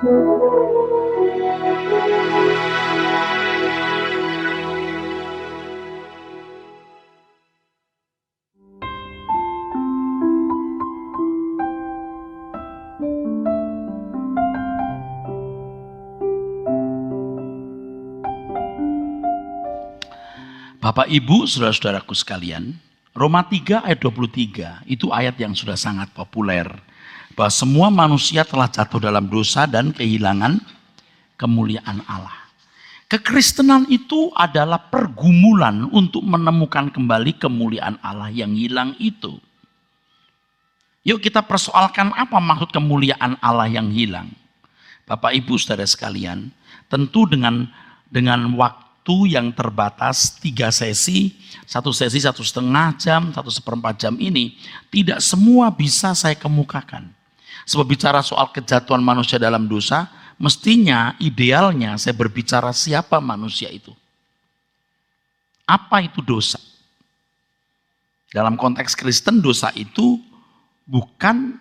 Bapak, Ibu, saudara-saudaraku sekalian, Roma 3 ayat 23 itu ayat yang sudah sangat populer. Bahwa semua manusia telah jatuh dalam dosa dan kehilangan kemuliaan Allah. Kekristenan itu adalah pergumulan untuk menemukan kembali kemuliaan Allah yang hilang itu. Yuk kita persoalkan apa maksud kemuliaan Allah yang hilang. Bapak, Ibu, saudara sekalian, tentu dengan waktu yang terbatas 3 sesi, 1 sesi 1,5 jam, 1/4 jam ini tidak semua bisa saya kemukakan. Sebab bicara soal kejatuhan manusia dalam dosa, mestinya idealnya saya berbicara siapa manusia itu. Apa itu dosa? Dalam konteks Kristen, dosa itu bukan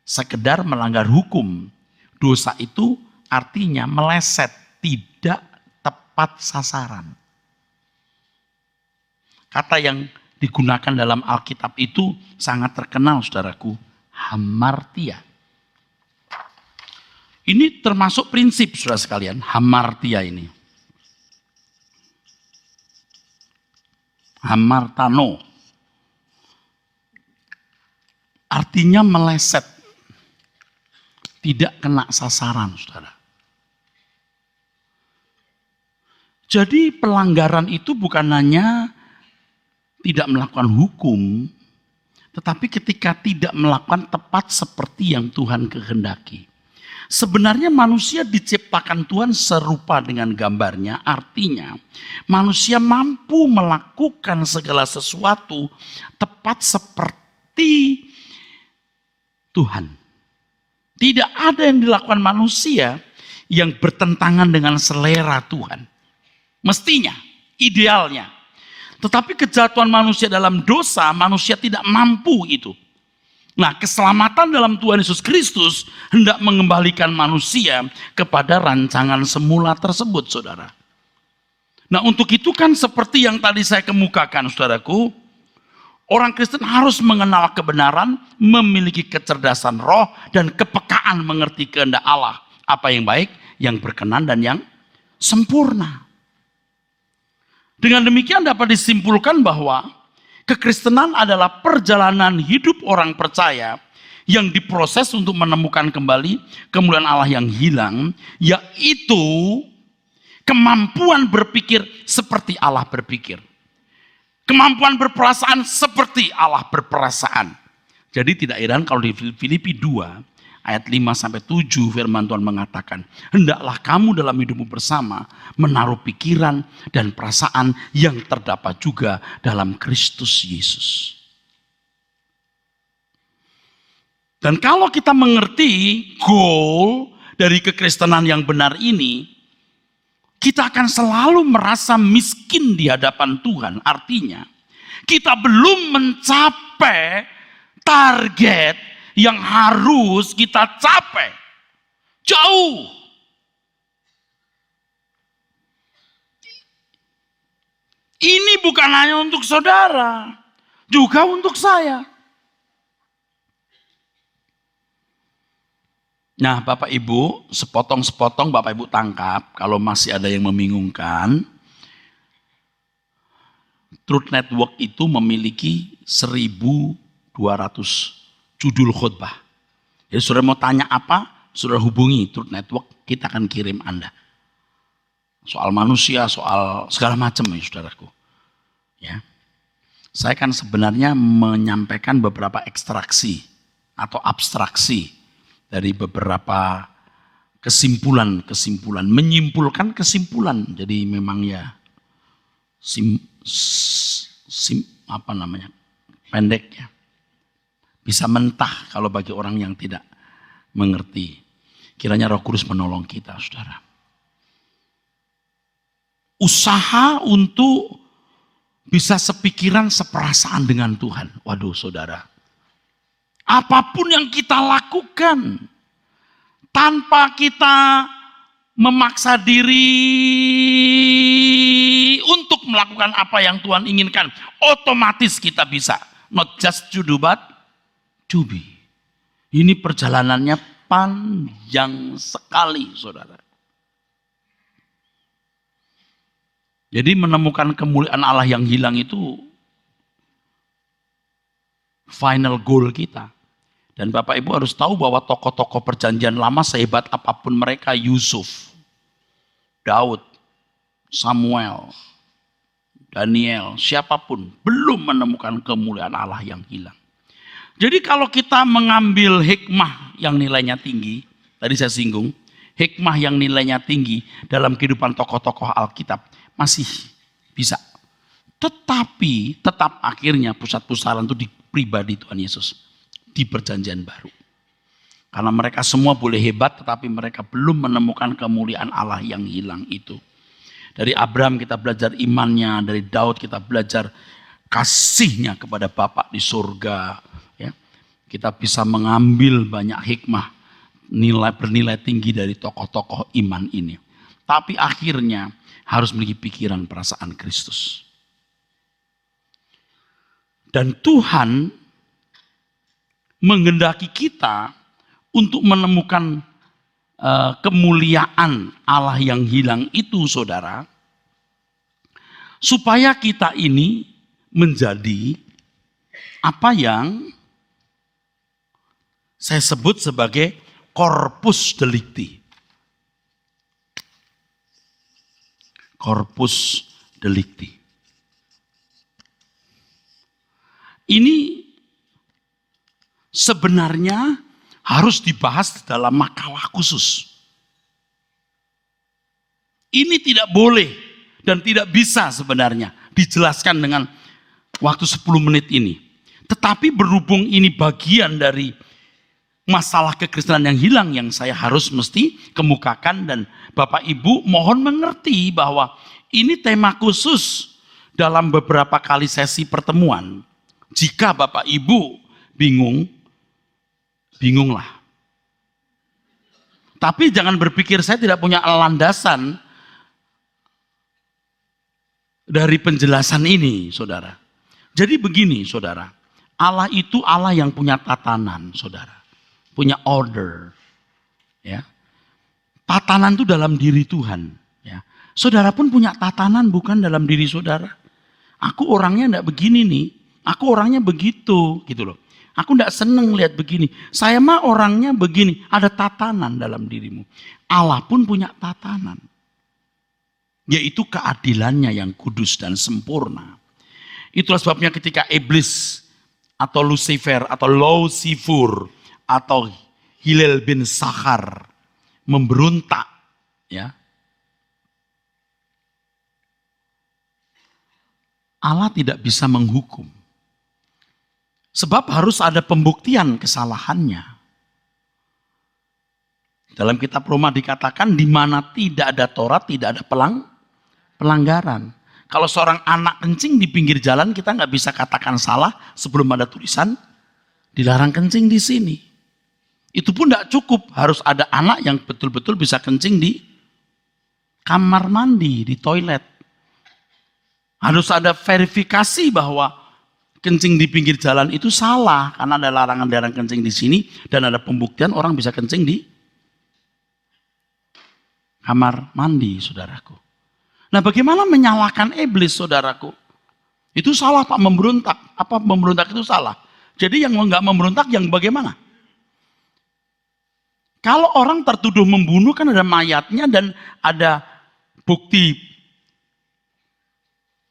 sekedar melanggar hukum. Dosa itu artinya meleset, tidak tepat sasaran. Kata yang digunakan dalam Alkitab itu sangat terkenal, saudaraku, hamartia. Ini termasuk prinsip, saudara sekalian, hamartia ini. Hamartano. Artinya meleset. Tidak kena sasaran, saudara. Jadi pelanggaran itu bukan hanya tidak melakukan hukum, tetapi ketika tidak melakukan tepat seperti yang Tuhan kehendaki. Sebenarnya manusia diciptakan Tuhan serupa dengan gambarnya, artinya manusia mampu melakukan segala sesuatu tepat seperti Tuhan. Tidak ada yang dilakukan manusia yang bertentangan dengan selera Tuhan. Mestinya, idealnya. Tetapi kejatuhan manusia dalam dosa, manusia tidak mampu itu. Nah, keselamatan dalam Tuhan Yesus Kristus hendak mengembalikan manusia kepada rancangan semula tersebut, saudara. Nah, untuk itu kan seperti yang tadi saya kemukakan, saudaraku, orang Kristen harus mengenal kebenaran, memiliki kecerdasan roh, dan kepekaan mengerti kehendak Allah. Apa yang baik, yang berkenan, dan yang sempurna. Dengan demikian dapat disimpulkan bahwa kekristenan adalah perjalanan hidup orang percaya yang diproses untuk menemukan kembali kemuliaan Allah yang hilang, yaitu kemampuan berpikir seperti Allah berpikir. Kemampuan berperasaan seperti Allah berperasaan. Jadi tidak heran kalau di Filipi 2 ayat 5-7 firman Tuhan mengatakan, hendaklah kamu dalam hidupmu bersama menaruh pikiran dan perasaan yang terdapat juga dalam Kristus Yesus. Dan kalau kita mengerti goal dari kekristenan yang benar ini, kita akan selalu merasa miskin di hadapan Tuhan. Artinya, kita belum mencapai target yang harus kita capai. Jauh. Ini bukan hanya untuk saudara, juga untuk saya. Nah, Bapak Ibu, sepotong-sepotong Bapak Ibu tangkap kalau masih ada yang membingungkan. Truth Network itu memiliki 1.200 judul khutbah. Jadi saudara mau tanya apa, saudara hubungi Truth Network, kita akan kirim Anda. Soal manusia, soal segala macam ya saudaraku. Ya. Saya kan sebenarnya menyampaikan beberapa ekstraksi atau abstraksi dari beberapa kesimpulan-kesimpulan, menyimpulkan kesimpulan. Jadi memang ya pendek ya. Bisa mentah kalau bagi orang yang tidak mengerti. Kiranya Roh Kudus menolong kita, saudara. Usaha untuk bisa sepikiran, seperasaan dengan Tuhan. Waduh, saudara. Apapun yang kita lakukan, tanpa kita memaksa diri untuk melakukan apa yang Tuhan inginkan, otomatis kita bisa. Not just to do, but to be. Ini perjalanannya panjang sekali, saudara. Jadi menemukan kemuliaan Allah yang hilang itu final goal kita. Dan Bapak Ibu harus tahu bahwa tokoh-tokoh perjanjian lama sehebat apapun mereka, Yusuf, Daud, Samuel, Daniel, siapapun, belum menemukan kemuliaan Allah yang hilang. Jadi kalau kita mengambil hikmah yang nilainya tinggi, tadi saya singgung, hikmah yang nilainya tinggi dalam kehidupan tokoh-tokoh Alkitab, masih bisa. Tetapi tetap akhirnya pusat pusaran itu di pribadi Tuhan Yesus. Di perjanjian baru. Karena mereka semua boleh hebat, tetapi mereka belum menemukan kemuliaan Allah yang hilang itu. Dari Abraham kita belajar imannya, dari Daud kita belajar kasihnya kepada Bapa di surga. Ya. Kita bisa mengambil banyak hikmah, bernilai tinggi dari tokoh-tokoh iman ini. Tapi akhirnya harus memiliki pikiran perasaan Kristus. Dan Tuhan menghendaki kita untuk menemukan kemuliaan Allah yang hilang itu, saudara, supaya kita ini menjadi apa yang saya sebut sebagai corpus delicti. Corpus delicti. Ini sebenarnya harus dibahas dalam makalah khusus. Ini tidak boleh dan tidak bisa sebenarnya dijelaskan dengan waktu 10 menit ini. Tetapi berhubung ini bagian dari masalah kekristenan yang hilang yang saya harus mesti kemukakan, dan Bapak Ibu mohon mengerti bahwa ini tema khusus dalam beberapa kali sesi pertemuan. Jika Bapak Ibu bingunglah. Tapi jangan berpikir saya tidak punya landasan dari penjelasan ini, saudara. Jadi begini, saudara. Allah itu Allah yang punya tatanan, saudara. Punya order. Ya. Tatanan itu dalam diri Tuhan. Ya. Saudara pun punya tatanan bukan dalam diri saudara. Aku orangnya enggak begini nih. Aku orangnya begitu, gitu loh. Aku tidak senang lihat begini. Saya mah orangnya begini. Ada tatanan dalam dirimu. Allah pun punya tatanan. Yaitu keadilannya yang kudus dan sempurna. Itulah sebabnya ketika iblis atau Lucifer atau Lucifer atau Hilal bin Sakhar memberontak, ya, Allah tidak bisa menghukum. Sebab harus ada pembuktian kesalahannya. Dalam kitab Roma dikatakan di mana tidak ada Taurat tidak ada pelanggaran. Kalau seorang anak kencing di pinggir jalan kita nggak bisa katakan salah sebelum ada tulisan dilarang kencing di sini. Itu pun tidak cukup, harus ada anak yang betul-betul bisa kencing di kamar mandi, di toilet. Harus ada verifikasi bahwa kencing di pinggir jalan itu salah karena ada larangan kencing di sini, dan ada pembuktian orang bisa kencing di kamar mandi, saudaraku. Nah, bagaimana menyalahkan iblis, saudaraku? Itu salah, Pak, memberontak. Apa memberontak itu salah? Jadi yang enggak memberontak yang bagaimana? Kalau orang tertuduh membunuh kan ada mayatnya dan ada bukti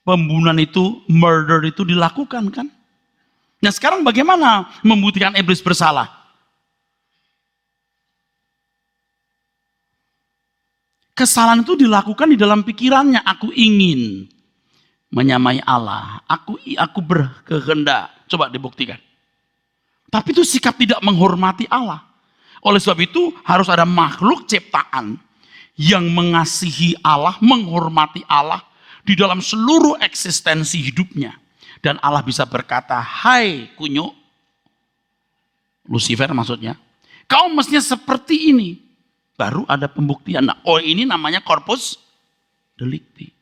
pembunuhan itu, murder itu dilakukan kan? Nah sekarang bagaimana membuktikan iblis bersalah? Kesalahan itu dilakukan di dalam pikirannya. Aku ingin menyamai Allah. Aku berkehendak. Coba dibuktikan. Tapi itu sikap tidak menghormati Allah. Oleh sebab itu harus ada makhluk ciptaan yang mengasihi Allah, menghormati Allah di dalam seluruh eksistensi hidupnya. Dan Allah bisa berkata, hai kunyuk, Lucifer maksudnya, kau mestinya seperti ini. baru ada pembuktian. Nah, ini namanya corpus delicti.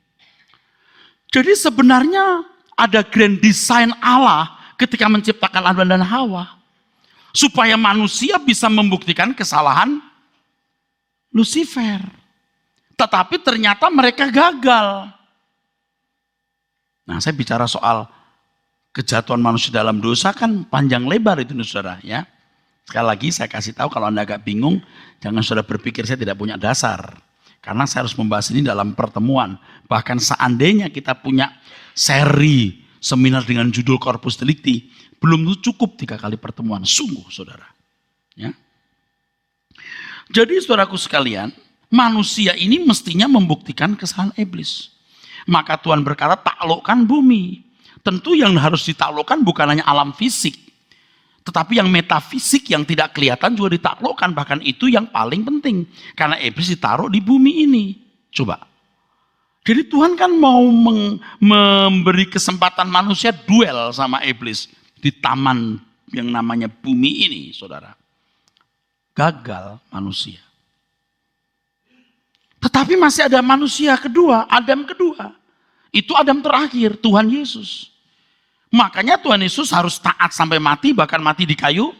Jadi sebenarnya ada grand design Allah ketika menciptakan Adam dan Hawa. Supaya manusia bisa membuktikan kesalahan Lucifer. Tetapi ternyata mereka gagal. Nah, saya bicara soal kejatuhan manusia dalam dosa kan panjang lebar itu saudara ya. Sekali lagi saya kasih tahu kalau Anda agak bingung, jangan saudara berpikir saya tidak punya dasar. Karena saya harus membahas ini dalam pertemuan. Bahkan seandainya kita punya seri seminar dengan judul Corpus Delicti, belum cukup 3 kali pertemuan, sungguh saudara. Ya. Jadi saudaraku sekalian, manusia ini mestinya membuktikan kesalahan iblis. Maka Tuhan berkata taklukkan bumi. Tentu yang harus ditaklukkan bukan hanya alam fisik, tetapi yang metafisik yang tidak kelihatan juga ditaklukkan. Bahkan itu yang paling penting. Karena iblis ditaruh di bumi ini. Coba. Jadi Tuhan kan mau memberi kesempatan manusia duel sama iblis di taman yang namanya bumi ini, saudara. Gagal manusia. Tetapi masih ada manusia kedua, Adam kedua. Itu Adam terakhir, Tuhan Yesus. Makanya Tuhan Yesus harus taat sampai mati, bahkan mati di kayu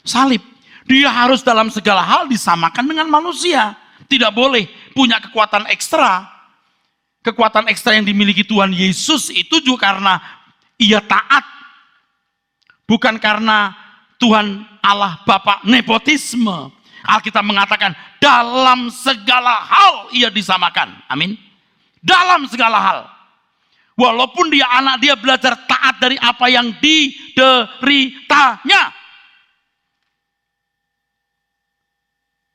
salib. Dia harus dalam segala hal disamakan dengan manusia. Tidak boleh punya kekuatan ekstra. Kekuatan ekstra yang dimiliki Tuhan Yesus itu juga karena ia taat. Bukan karena Tuhan Allah Bapa nepotisme. Alkitab mengatakan dalam segala hal ia disamakan. Amin. Dalam segala hal. Walaupun dia anak, dia belajar taat dari apa yang dideritanya.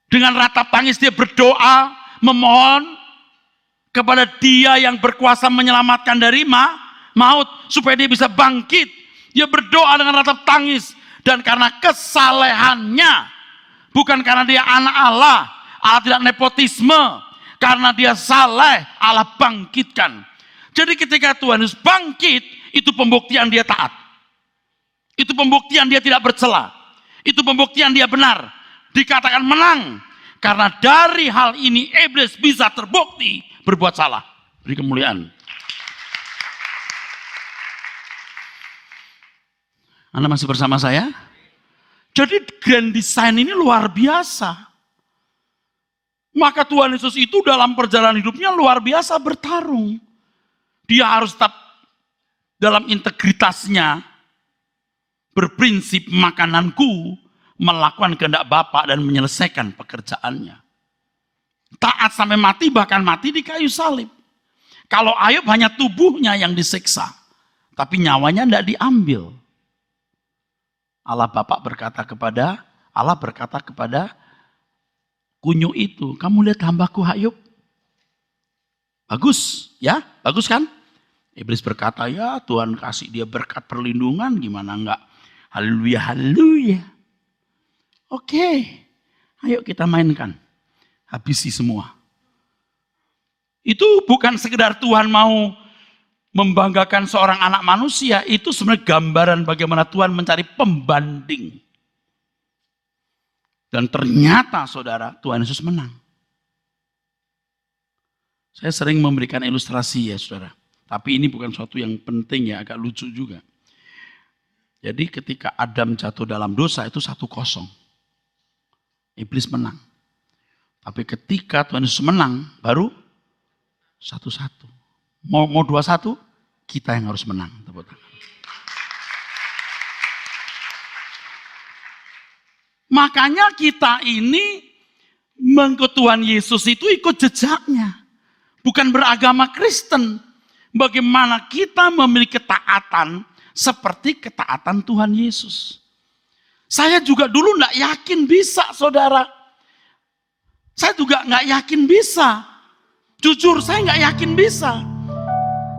Dengan ratap tangis dia berdoa, memohon kepada Dia yang berkuasa menyelamatkan dari maut, supaya dia bisa bangkit. Dia berdoa dengan ratap tangis. Dan karena kesalehannya, bukan karena dia anak Allah, Allah tidak nepotisme. Karena dia saleh, Allah bangkitkan. Jadi ketika Tuhan Yesus bangkit, itu pembuktian dia taat. Itu pembuktian dia tidak bercela. Itu pembuktian dia benar. Dikatakan menang. Karena dari hal ini iblis bisa terbukti berbuat salah. Beri kemuliaan. Anda masih bersama saya? Jadi grand design ini luar biasa. Maka Tuhan Yesus itu dalam perjalanan hidupnya luar biasa bertarung. Dia harus tetap dalam integritasnya berprinsip makananku, melakukan kehendak Bapa dan menyelesaikan pekerjaannya. Taat sampai mati, bahkan mati di kayu salib. Kalau Ayub hanya tubuhnya yang disiksa, tapi nyawanya tidak diambil. Allah berkata kepada kunyu itu, kamu lihat hambaku Ayub? Bagus, ya? Bagus kan? Iblis berkata, ya Tuhan kasih dia berkat perlindungan, gimana enggak? Haleluya, haleluya. Oke, ayo kita mainkan. Habisi semua. Itu bukan sekedar Tuhan mau membanggakan seorang anak manusia, itu sebenarnya gambaran bagaimana Tuhan mencari pembanding. Dan ternyata saudara, Tuhan Yesus menang. Saya sering memberikan ilustrasi ya saudara. Tapi ini bukan sesuatu yang penting ya, agak lucu juga. Jadi ketika Adam jatuh dalam dosa itu 1-0. Iblis menang. Tapi ketika Tuhan Yesus menang, baru 1-1. Mau 2-1, kita yang harus menang. Tepuk tangan. Makanya kita ini mengikut Tuhan Yesus itu ikut jejaknya. Bukan beragama Kristen. Bagaimana kita memiliki ketaatan seperti ketaatan Tuhan Yesus. Saya juga dulu enggak yakin bisa, saudara. Saya juga enggak yakin bisa. Jujur, saya enggak yakin bisa.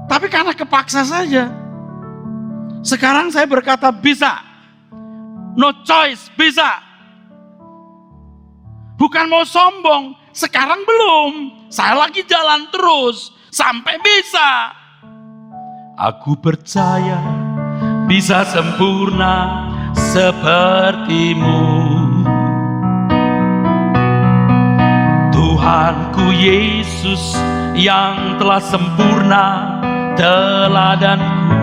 Tapi karena kepaksa saja. Sekarang saya berkata bisa. No choice, bisa. Bukan mau sombong. Sekarang belum. Saya lagi jalan terus. Sampai bisa. Aku percaya bisa sempurna sepertimu. Tuhanku Yesus yang telah sempurna teladanku.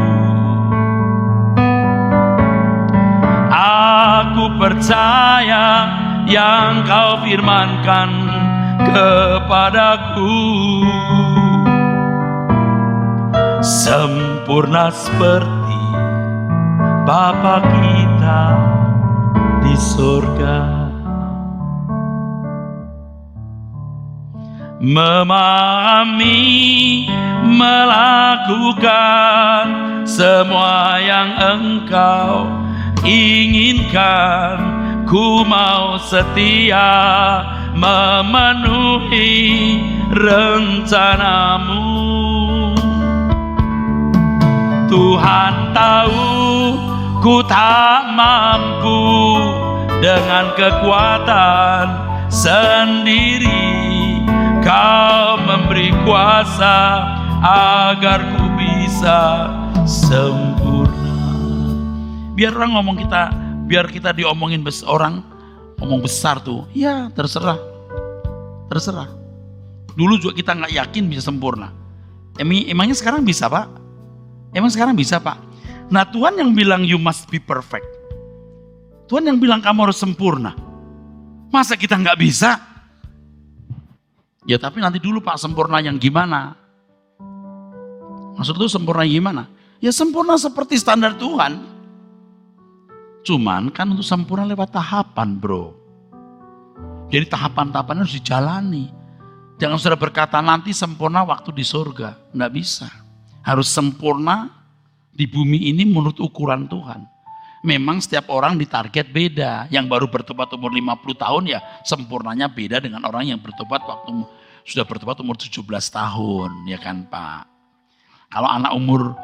Aku percaya yang kau firmankan kepadaku, sempurna seperti Bapa kita di surga. Memahami, melakukan semua yang engkau inginkan. Ku mau setia memenuhi rencanamu. Tuhan tahu ku tak mampu dengan kekuatan sendiri. Kau memberi kuasa agar ku bisa sempurna. Biar orang ngomong kita, biar kita diomongin orang ngomong besar tuh, ya terserah. Dulu juga kita nggak yakin bisa sempurna. Emangnya sekarang bisa, Pak? Emang sekarang bisa, Pak? Nah, Tuhan yang bilang you must be perfect. Tuhan yang bilang kamu harus sempurna. Masa kita nggak bisa? Ya tapi nanti dulu Pak, sempurna yang gimana? Maksud lu sempurna gimana? Ya sempurna seperti standar Tuhan. Cuman kan untuk sempurna lewat tahapan, bro. Jadi tahapan-tahapan harus dijalani. Jangan sudah berkata nanti sempurna waktu di surga. Nggak bisa. Harus sempurna di bumi ini menurut ukuran Tuhan. Memang setiap orang ditarget beda. Yang baru bertobat umur 50 tahun ya sempurnanya beda dengan orang yang bertobat waktu sudah bertobat umur 17 tahun. Ya kan Pak? Kalau anak umur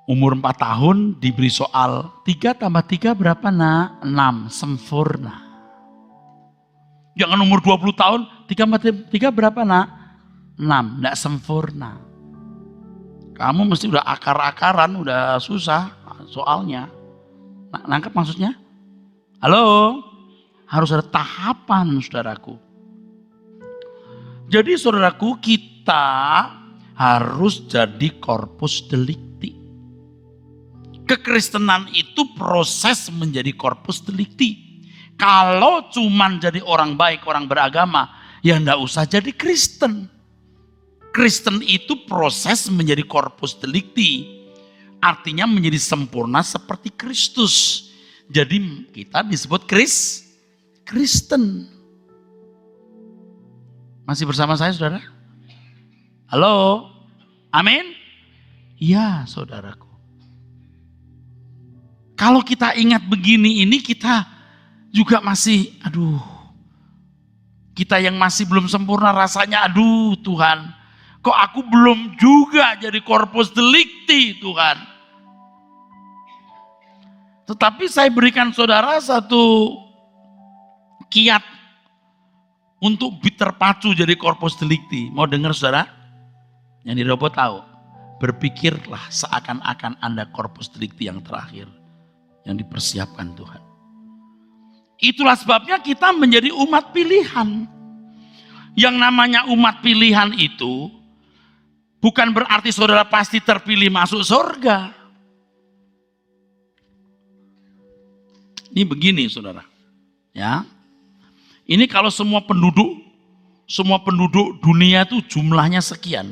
4 tahun diberi soal 3 tambah 3 berapa nak? 6, sempurna. Jangan umur 20 tahun 3 tambah 3 berapa nak? 6, enggak sempurna. Kamu mesti udah akar-akaran, udah susah soalnya. Nangkep maksudnya? Halo? Harus ada tahapan, saudaraku. Jadi saudaraku, kita harus jadi corpus delicti. Kekristenan itu proses menjadi corpus delicti. Kalau cuman jadi orang baik, orang beragama, ya enggak usah jadi Kristen. Kristen itu proses menjadi corpus delicti. Artinya menjadi sempurna seperti Kristus. Jadi kita disebut Kristen. Masih bersama saya saudara? Halo? Amin? Iya saudaraku. Kalau kita ingat begini ini kita juga masih kita yang masih belum sempurna rasanya Tuhan. Kok aku belum juga jadi corpus delicti Tuhan. Tetapi saya berikan saudara satu kiat untuk terpacu jadi corpus delicti. Mau dengar saudara? Yang di robot tahu. Berpikirlah seakan-akan Anda corpus delicti yang terakhir. Yang dipersiapkan Tuhan. Itulah sebabnya kita menjadi umat pilihan. Yang namanya umat pilihan itu bukan berarti saudara pasti terpilih masuk surga. Ini begini saudara. Ya. Ini kalau semua penduduk dunia itu jumlahnya sekian.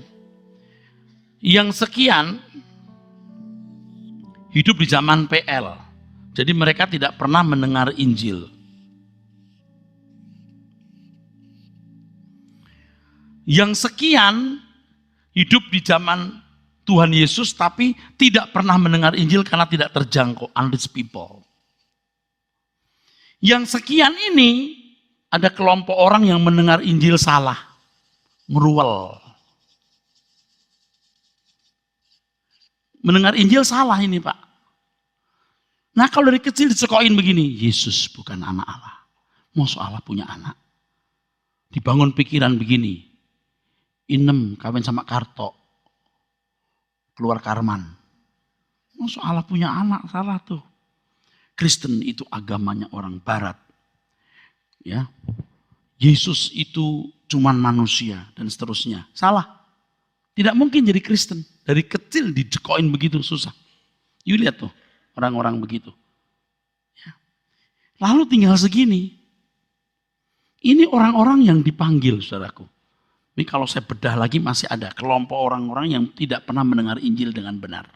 Yang sekian hidup di zaman PL. Jadi mereka tidak pernah mendengar Injil. Yang sekian hidup di zaman Tuhan Yesus tapi tidak pernah mendengar Injil karena tidak terjangkau, unreached people. Yang sekian ini ada kelompok orang yang mendengar Injil salah, meruwel. Mendengar Injil salah ini Pak. Nah kalau dari kecil disekokin begini, Yesus bukan anak Allah. Masa Allah punya anak? Dibangun pikiran begini, Inem kawin sama Karto, keluar Karman. Masa Allah punya anak? Salah tuh. Kristen itu agamanya orang Barat. Ya, Yesus itu cuman manusia dan seterusnya. Salah. Tidak mungkin jadi Kristen. Dari kecil dijekoin begitu susah. You lihat tuh orang-orang begitu. Ya. Lalu tinggal segini. Ini orang-orang yang dipanggil, saudaraku. Ini kalau saya bedah lagi masih ada kelompok orang-orang yang tidak pernah mendengar Injil dengan benar.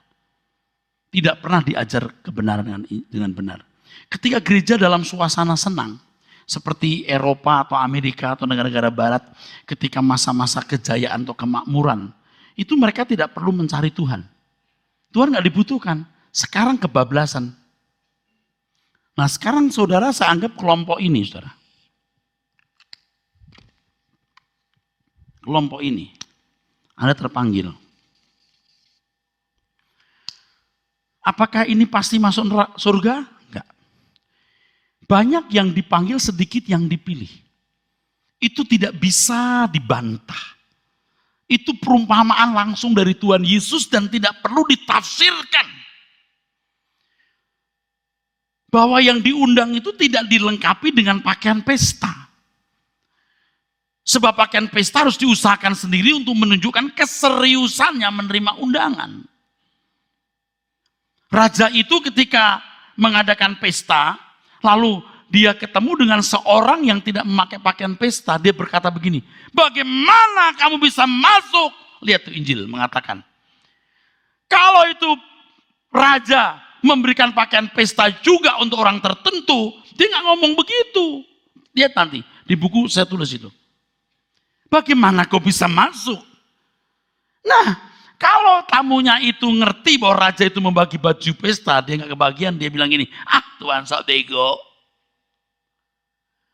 Tidak pernah diajar kebenaran dengan benar. Ketika gereja dalam suasana senang, seperti Eropa atau Amerika atau negara-negara barat, ketika masa-masa kejayaan atau kemakmuran, itu mereka tidak perlu mencari Tuhan. Tuhan nggak dibutuhkan. Sekarang kebablasan. Nah sekarang saudara saya anggap kelompok ini, saudara. Kelompok ini, Anda terpanggil. Apakah ini pasti masuk surga? Enggak. Banyak yang dipanggil, sedikit yang dipilih. Itu tidak bisa dibantah. Itu perumpamaan langsung dari Tuhan Yesus dan tidak perlu ditafsirkan. Bahwa yang diundang itu tidak dilengkapi dengan pakaian pesta. Sebab pakaian pesta harus diusahakan sendiri untuk menunjukkan keseriusannya menerima undangan. Raja itu ketika mengadakan pesta, lalu dia ketemu dengan seorang yang tidak memakai pakaian pesta. Dia berkata begini, bagaimana kamu bisa masuk? Lihat tuh Injil mengatakan. Kalau itu raja memberikan pakaian pesta juga untuk orang tertentu, dia nggak ngomong begitu. Lihat nanti, di buku saya tulis itu. Bagaimana kau bisa masuk? Nah, kalau tamunya itu ngerti bahwa raja itu membagi baju pesta, dia nggak kebagian, dia bilang gini, Tuhan sok bego.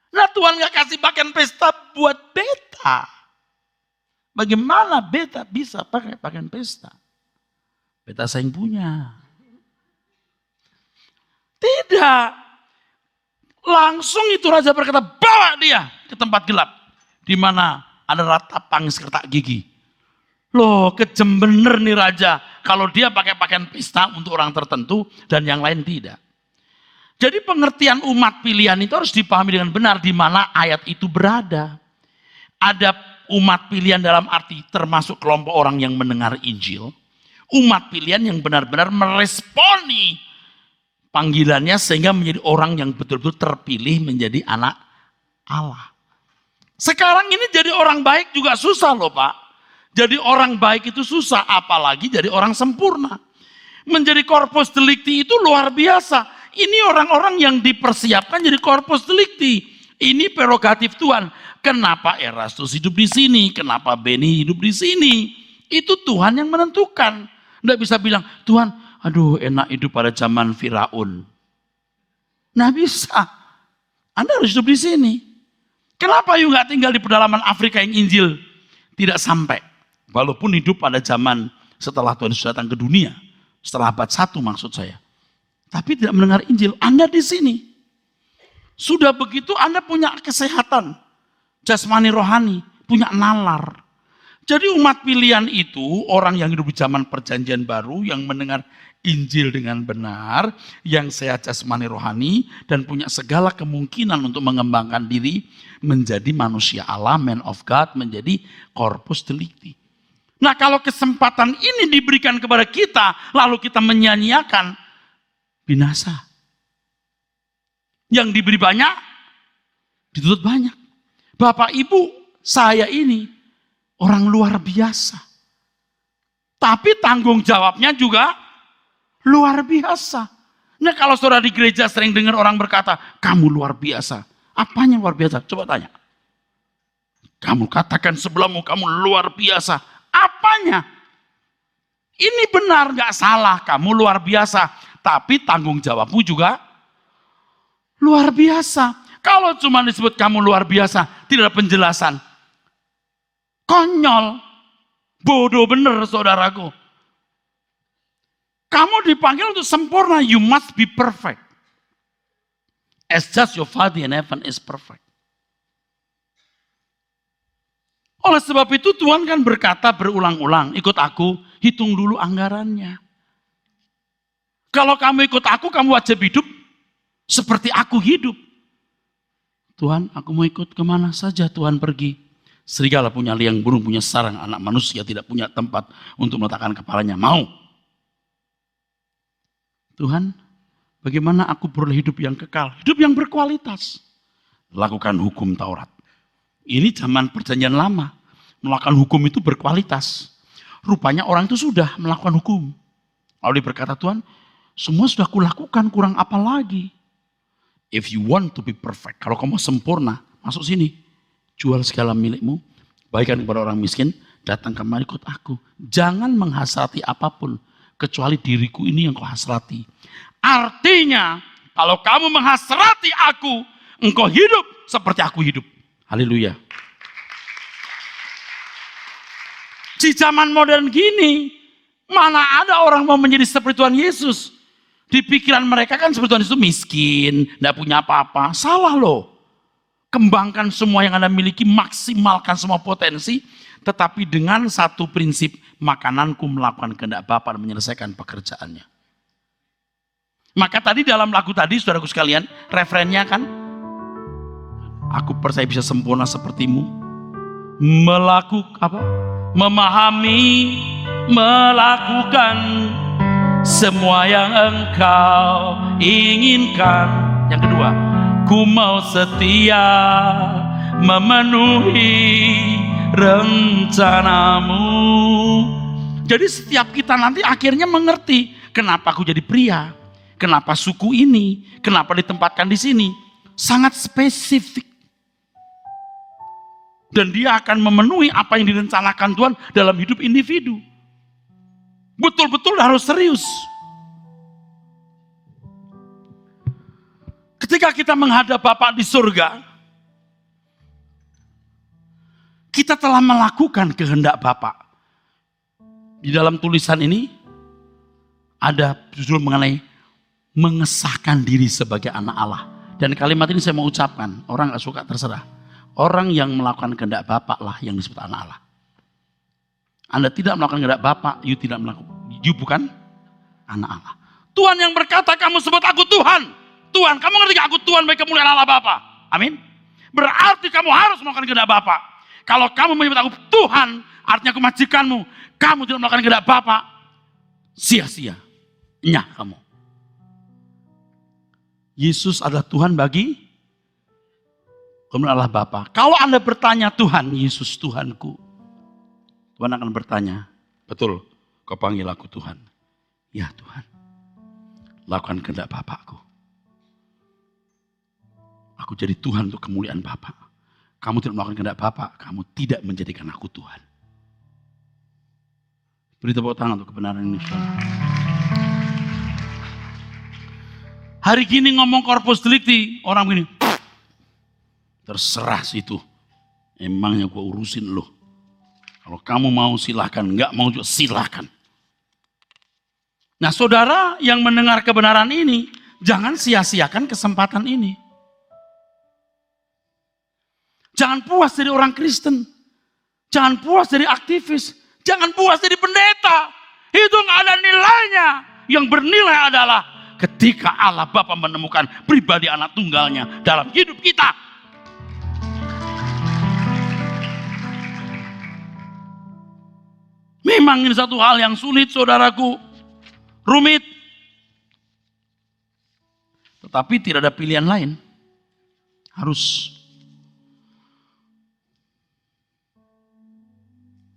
Nah Tuhan gak kasih pakaian pesta buat beta. Bagaimana beta bisa pakai pakaian pesta? Beta saya yang punya. Tidak. Langsung itu raja berkata, bawa dia ke tempat gelap. Di mana ada ratapang sekertak gigi. Loh kejem bener nih raja. Kalau dia pakai pakaian pesta untuk orang tertentu dan yang lain tidak. Jadi pengertian umat pilihan itu harus dipahami dengan benar di mana ayat itu berada. Ada umat pilihan dalam arti termasuk kelompok orang yang mendengar Injil. Umat pilihan yang benar-benar meresponi panggilannya sehingga menjadi orang yang betul-betul terpilih menjadi anak Allah. Sekarang ini jadi orang baik juga susah loh Pak. Jadi orang baik itu susah, apalagi jadi orang sempurna. Menjadi corpus delicti itu luar biasa. Ini orang-orang yang dipersiapkan jadi corpus delicti. Ini prerogatif Tuhan. Kenapa Erastus hidup di sini? Kenapa Beni hidup di sini? Itu Tuhan yang menentukan. Nggak bisa bilang, Tuhan, aduh enak hidup pada zaman Firaun. Nah bisa. Anda harus hidup di sini. Kenapa you nggak tinggal di pedalaman Afrika yang Injil tidak sampai? Walaupun hidup pada zaman setelah Tuhan Yesus datang ke dunia. Setelah abad 1 maksud saya. Tapi tidak mendengar Injil. Anda di sini. Sudah begitu Anda punya kesehatan. Jasmani rohani. Punya nalar. Jadi umat pilihan itu orang yang hidup di zaman perjanjian baru. Yang mendengar Injil dengan benar. Yang sehat jasmani rohani. Dan punya segala kemungkinan untuk mengembangkan diri. Menjadi manusia Allah, man of God. Menjadi corpus delicti. Nah kalau kesempatan ini diberikan kepada kita. Lalu kita menyanyiakan. Binasa. Yang diberi banyak, dituntut banyak. Bapak Ibu, saya ini orang luar biasa. Tapi tanggung jawabnya juga luar biasa. Nah kalau saudara di gereja sering dengar orang berkata, kamu luar biasa. Apanya luar biasa? Coba tanya. Kamu katakan sebelummu kamu luar biasa. Apanya? Ini benar, gak salah. Kamu luar biasa. Tapi tanggung jawabmu juga luar biasa. Kalau cuma disebut kamu luar biasa, tidak ada penjelasan. Konyol. Bodoh bener saudaraku. Kamu dipanggil untuk sempurna. You must be perfect. As just your Father in heaven is perfect. Oleh sebab itu Tuhan kan berkata berulang-ulang. Ikut aku, hitung dulu anggarannya. Kalau kamu ikut aku, kamu wajib hidup seperti aku hidup. Tuhan, aku mau ikut kemana saja Tuhan pergi. Serigala punya liang, burung punya sarang, anak manusia tidak punya tempat untuk meletakkan kepalanya. Mau. Tuhan, bagaimana aku boleh hidup yang kekal, hidup yang berkualitas. Lakukan hukum Taurat. Ini zaman perjanjian lama. Melakukan hukum itu berkualitas. Rupanya orang itu sudah melakukan hukum. Lalu dia berkata, Tuhan, semua sudah kulakukan, kurang apa lagi? If you want to be perfect, kalau kamu sempurna, masuk sini. Jual segala milikmu, bagikan kepada orang miskin, datang kemari ikut aku. Jangan menghasrati apapun, kecuali diriku ini yang kau hasrati. Artinya, kalau kamu menghasrati aku, engkau hidup seperti aku hidup. Haleluya. Di zaman modern gini, mana ada orang mau menjadi seperti Tuhan Yesus? Di pikiran mereka kan seperti Tuhan Yesus itu miskin, tidak punya apa-apa. Salah loh. Kembangkan semua yang Anda miliki, maksimalkan semua potensi, tetapi dengan satu prinsip, makananku melakukan kehendak Bapa dan menyelesaikan pekerjaannya. Maka tadi dalam lagu tadi, saudaraku sekalian, referennya kan, aku percaya bisa sempurna sepertimu, memahami, melakukan semua yang engkau inginkan. Yang kedua, ku mau setia memenuhi rencanamu. Jadi setiap kita nanti akhirnya mengerti kenapa aku jadi pria, kenapa suku ini, kenapa ditempatkan di sini. Sangat spesifik. Dan dia akan memenuhi apa yang direncanakan Tuhan dalam hidup individu. Betul-betul harus serius. Ketika kita menghadap Bapa di surga, kita telah melakukan kehendak Bapa. Di dalam tulisan ini ada judul mengenai mengesahkan diri sebagai anak Allah. Dan kalimat ini saya mau ucapkan, orang gak suka terserah. Orang yang melakukan kehendak Bapa lah yang disebut anak Allah. Anda tidak melakukan kehendak Bapa, you bukan anak Allah. Tuhan yang berkata, kamu sebut aku Tuhan. Tuhan, kamu ngerti aku Tuhan bagi kemuliaan Allah Bapa. Amin. Berarti kamu harus melakukan kehendak Bapa. Kalau kamu menyebut aku Tuhan, artinya aku majikanmu. Kamu tidak melakukan kehendak Bapa, sia-sia. Nyah kamu. Yesus adalah Tuhan bagi kemuliaan Allah Bapa. Kalau Anda bertanya, Tuhan, Yesus Tuhanku, Tuhan akan bertanya, betul, kau panggil aku Tuhan. Ya Tuhan, lakukan kehendak Bapakku. Aku jadi Tuhan untuk kemuliaan Bapa. Kamu tidak melakukan kehendak Bapa, kamu tidak menjadikan aku Tuhan. Beri tepuk tangan untuk kebenaran ini. Hari gini ngomong corpus delicti, orang begini, terserah situ. Emangnya gue urusin lo. Kalau kamu mau silahkan, enggak mau juga silahkan. Nah saudara yang mendengar kebenaran ini, jangan sia-siakan kesempatan ini. Jangan puas jadi orang Kristen. Jangan puas jadi aktivis. Jangan puas jadi pendeta. Itu nggak ada nilainya. Yang bernilai adalah ketika Allah Bapa menemukan pribadi anak tunggalnya dalam hidup kita. Memang ini satu hal yang sulit, saudaraku. Rumit. Tetapi tidak ada pilihan lain. Harus.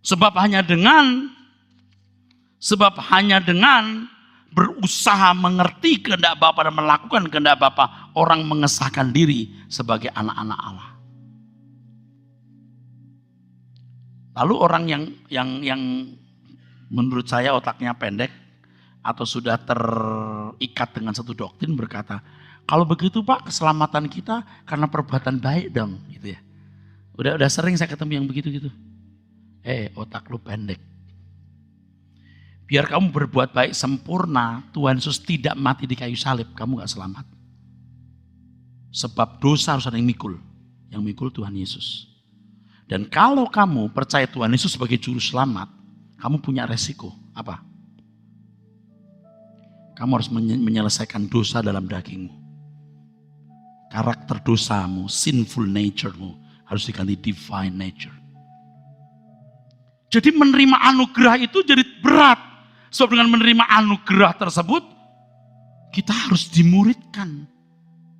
Sebab hanya dengan berusaha mengerti kehendak Bapa dan melakukan kehendak Bapa, orang mengesahkan diri sebagai anak-anak Allah. Lalu orang yang menurut saya otaknya pendek atau sudah terikat dengan satu doktrin berkata, kalau begitu Pak, keselamatan kita karena perbuatan baik dong, gitu ya. Udah sering saya ketemu yang begitu-gitu. Otak lu pendek. Biar kamu berbuat baik sempurna, Tuhan Yesus tidak mati di kayu salib, kamu gak selamat. Sebab dosa harus ada yang mikul. Yang mikul Tuhan Yesus. Dan kalau kamu percaya Tuhan Yesus sebagai juru selamat, kamu punya resiko. Apa? Kamu harus menyelesaikan dosa dalam dagingmu. karakter dosamu, sinful nature-mu harus diganti divine nature. Jadi menerima anugerah itu jadi berat. Sebab dengan menerima anugerah tersebut, kita harus dimuridkan.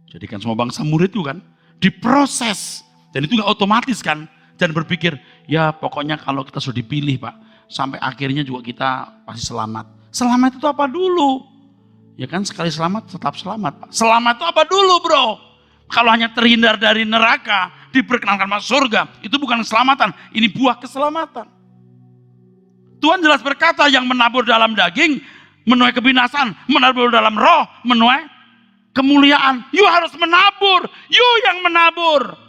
Jadi kan semua bangsa murid itu kan, diproses. Dan itu gak otomatis kan. Dan berpikir, ya pokoknya kalau kita sudah dipilih Pak, sampai akhirnya juga kita pasti selamat. Selamat itu apa dulu? Ya kan sekali selamat tetap selamat Pak. Selamat itu apa dulu bro? Kalau hanya terhindar dari neraka, diperkenankan masuk surga, itu bukan keselamatan, ini buah keselamatan. Tuhan jelas berkata, yang menabur dalam daging, menuai kebinasaan, menabur dalam roh, menuai kemuliaan. You harus menabur, you yang menabur.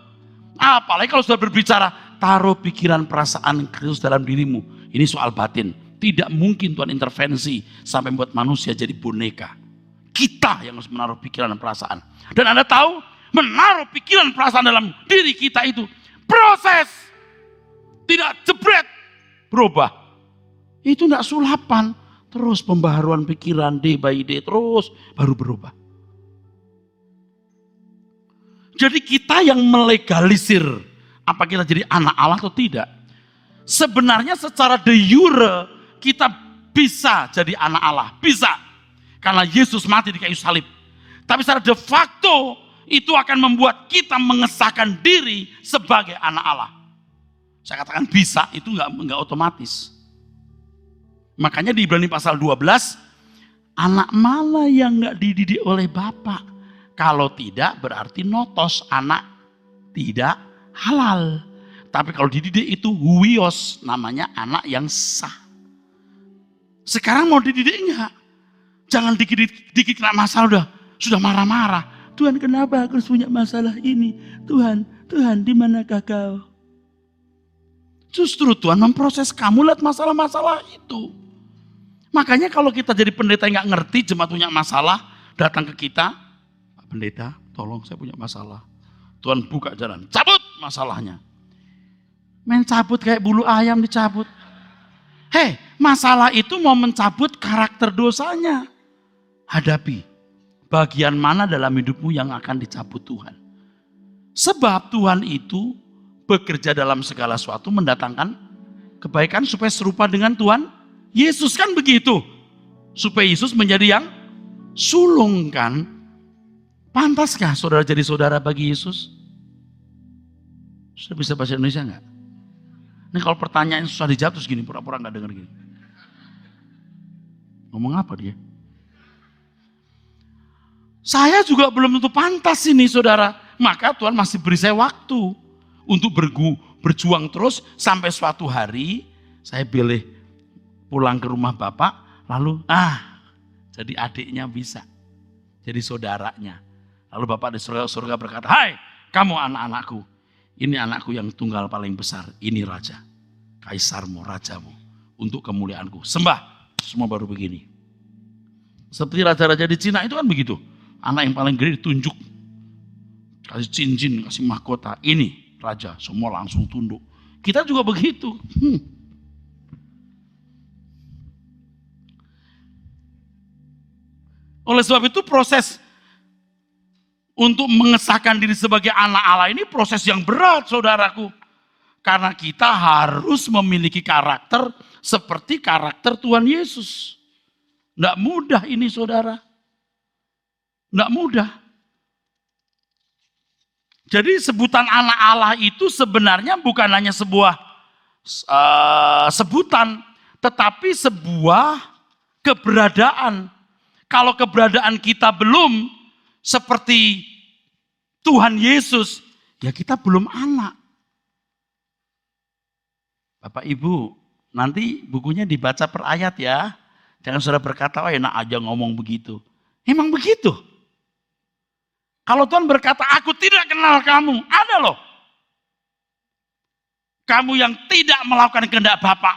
Apalagi kalau sudah berbicara, taruh pikiran perasaan Kristus dalam dirimu. Ini soal batin. Tidak mungkin Tuhan intervensi sampai membuat manusia jadi boneka. Kita yang harus menaruh pikiran dan perasaan. Dan Anda tahu, menaruh pikiran perasaan dalam diri kita itu proses. Tidak jebret berubah. Itu tidak sulapan. Terus pembaharuan pikiran day by day terus baru berubah. Jadi kita yang melegalisir apa kita jadi anak Allah atau tidak. Sebenarnya secara de jure kita bisa jadi anak Allah. Bisa. Karena Yesus mati di kayu salib. Tapi secara de facto itu akan membuat kita mengesahkan diri sebagai anak Allah. Saya katakan bisa, itu enggak otomatis. Makanya di Ibrani pasal 12, anak mana yang enggak dididik oleh Bapak? Kalau tidak berarti notos, anak tidak halal. Tapi kalau dididik itu huios, namanya anak yang sah. Sekarang mau dididik enggak? Jangan dikit-dikit kena masalah sudah marah-marah. Tuhan kenapa aku harus punya masalah ini? Tuhan di manakah kau? Justru Tuhan memproses kamu lihat masalah-masalah itu. Makanya kalau kita jadi pendeta yang gak ngerti, jemaat punya masalah, datang ke kita, Pak Pendeta, tolong saya punya masalah. Tuhan buka jalan, cabut masalahnya. Main cabut kayak bulu ayam dicabut. Hei, masalah itu mau mencabut karakter dosanya. Hadapi. Bagian mana dalam hidupmu yang akan dicabut Tuhan. Sebab Tuhan itu bekerja dalam segala sesuatu mendatangkan kebaikan supaya serupa dengan Tuhan. Yesus kan begitu. Supaya Yesus menjadi yang sulung kan. Pantaskah saudara jadi saudara bagi Yesus? Sudah bisa bahasa Indonesia enggak? Ini kalau pertanyaan susah dijawab terus gini, pura-pura enggak dengar gini. Ngomong apa dia? Saya juga belum tentu pantas ini saudara. Maka Tuhan masih beri saya waktu untuk berjuang terus sampai suatu hari saya boleh pulang ke rumah Bapak. Lalu jadi adiknya bisa. Jadi saudaranya. Lalu Bapak di surga berkata, hai kamu anak-anakku. Ini anakku yang tunggal paling besar. Ini raja. Kaisarmu, rajamu. Untuk kemuliaanku. Sembah. Semua baru begini. Seperti raja-raja di Cina itu kan begitu. Anak yang paling gede ditunjuk. Kasih cincin, kasih mahkota. Ini raja, semua langsung tunduk. Kita juga begitu. Oleh sebab itu proses untuk mengesahkan diri sebagai anak Allah ini proses yang berat saudaraku. Karena kita harus memiliki karakter seperti karakter Tuhan Yesus. Tidak mudah ini saudara. Tidak mudah. Jadi sebutan anak Allah itu sebenarnya bukan hanya sebuah sebutan, tetapi sebuah keberadaan. Kalau keberadaan kita belum seperti Tuhan Yesus, ya kita belum anak. Bapak Ibu, nanti bukunya dibaca per ayat ya. Jangan saudara berkata, oh enak aja ngomong begitu. Emang begitu. Kalau Tuhan berkata, aku tidak kenal kamu, ada loh. Kamu yang tidak melakukan kehendak Bapa.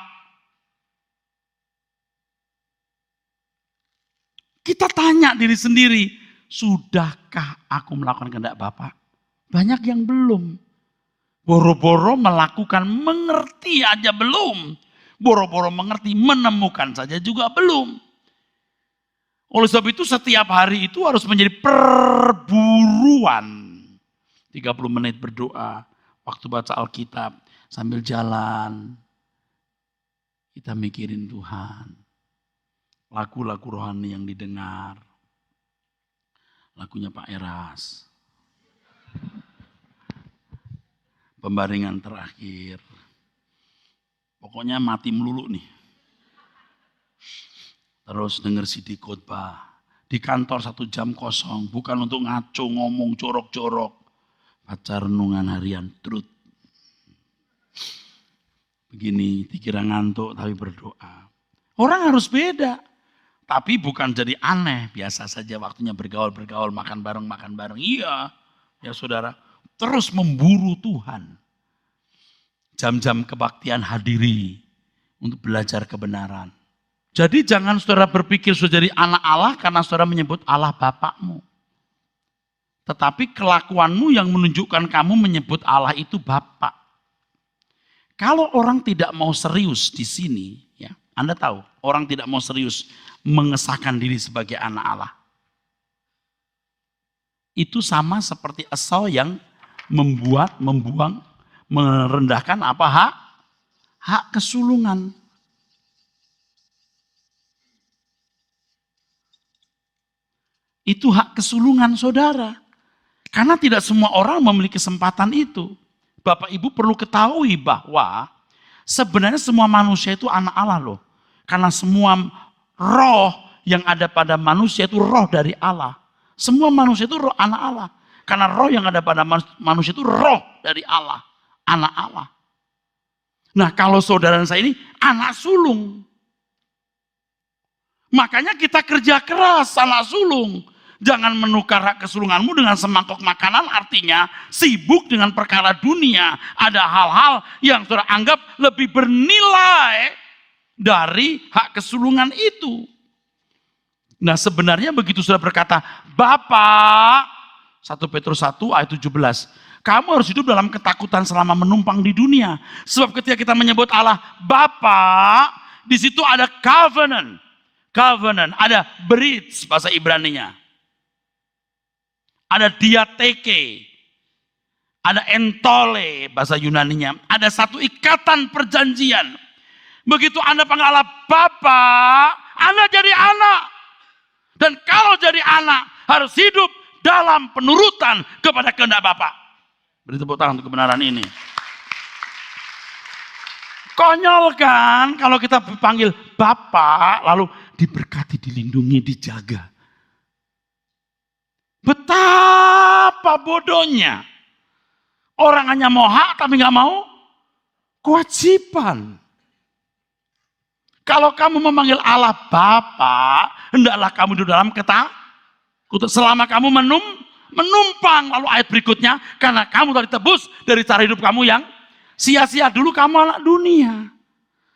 Kita tanya diri sendiri, sudahkah aku melakukan kehendak Bapa? Banyak yang belum. Boro-boro melakukan, mengerti aja belum. Boro-boro mengerti, menemukan saja juga belum. Oleh sebab itu setiap hari itu harus menjadi perburuan. 30 menit berdoa, waktu baca Alkitab, sambil jalan, kita mikirin Tuhan. Lagu-lagu rohani yang didengar. Lagunya Pak Eras. Pembaringan terakhir. Pokoknya mati melulu nih. Terus denger CD khotbah. Di kantor 1 jam kosong. Bukan untuk ngaco, ngomong, jorok-jorok. Baca renungan harian, truth. Begini, dikira ngantuk tapi berdoa. Orang harus beda. Tapi bukan jadi aneh. Biasa saja waktunya bergaul, makan bareng. Iya, ya saudara. Terus memburu Tuhan. Jam-jam kebaktian hadiri untuk belajar kebenaran. Jadi jangan saudara berpikir sudah jadi anak Allah karena saudara menyebut Allah Bapakmu. Tetapi kelakuanmu yang menunjukkan kamu menyebut Allah itu Bapak. Kalau orang tidak mau serius di sini, ya, Anda tahu, orang tidak mau serius mengesahkan diri sebagai anak Allah. Itu sama seperti Esau yang membuang, merendahkan apa hak kesulungan. Itu hak kesulungan saudara. Karena tidak semua orang memiliki kesempatan itu. Bapak Ibu perlu ketahui bahwa sebenarnya semua manusia itu anak Allah loh. Karena semua roh yang ada pada manusia itu roh dari Allah. Semua manusia itu roh anak Allah. Karena roh yang ada pada manusia itu roh dari Allah. Anak Allah. Nah kalau saudara saya ini anak sulung. Makanya kita kerja keras anak sulung. Jangan menukar hak kesulunganmu dengan semangkok makanan, artinya sibuk dengan perkara dunia. Ada hal-hal yang saudara anggap lebih bernilai dari hak kesulungan itu. Nah sebenarnya begitu saudara berkata, Bapak, 1 Petrus 1 ayat 17, kamu harus hidup dalam ketakutan selama menumpang di dunia. Sebab ketika kita menyebut Allah Bapak, di situ ada covenant, ada bridge bahasa Ibraninya. Ada diateke, ada entole bahasa Yunaninya, ada satu ikatan perjanjian. Begitu Anda panggil Allah Bapa, Anda jadi anak. Dan kalau jadi anak, harus hidup dalam penurutan kepada kehendak Bapa. Beri tepuk tangan untuk kebenaran ini. Konyol kan kalau kita panggil Bapa, lalu diberkati, dilindungi, dijaga. Betapa bodohnya. Orang hanya mau hak tapi nggak mau kewajiban. Kalau kamu memanggil Allah Bapa, hendaklah kamu di dalam ketakutan. Selama kamu menumpang. Lalu ayat berikutnya, karena kamu telah ditebus dari cara hidup kamu yang sia-sia. Dulu kamu anak dunia.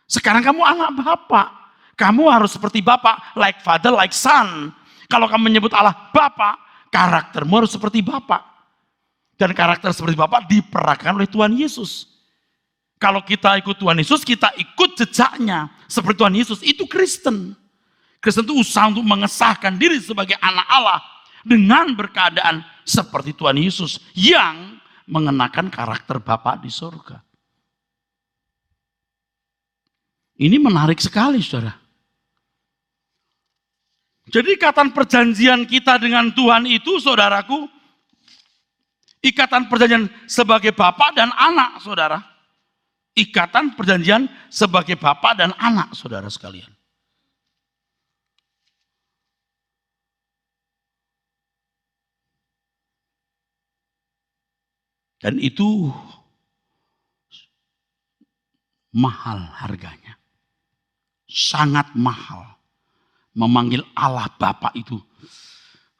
Sekarang kamu anak Bapa. Kamu harus seperti Bapa, like father, like son. Kalau kamu menyebut Allah Bapa, karaktermu harus seperti Bapa. Dan karakter seperti Bapa diperankan oleh Tuhan Yesus. Kalau kita ikut Tuhan Yesus, kita ikut jejaknya. Seperti Tuhan Yesus, itu Kristen. Kristen itu usaha untuk mengesahkan diri sebagai anak Allah. Dengan berkeadaan seperti Tuhan Yesus. Yang mengenakan karakter Bapa di surga. Ini menarik sekali saudara. Jadi ikatan perjanjian kita dengan Tuhan itu saudaraku, ikatan perjanjian sebagai Bapa dan anak saudara. Ikatan perjanjian sebagai Bapa dan anak saudara sekalian. Dan itu mahal harganya. Sangat mahal. Memanggil Allah Bapa itu.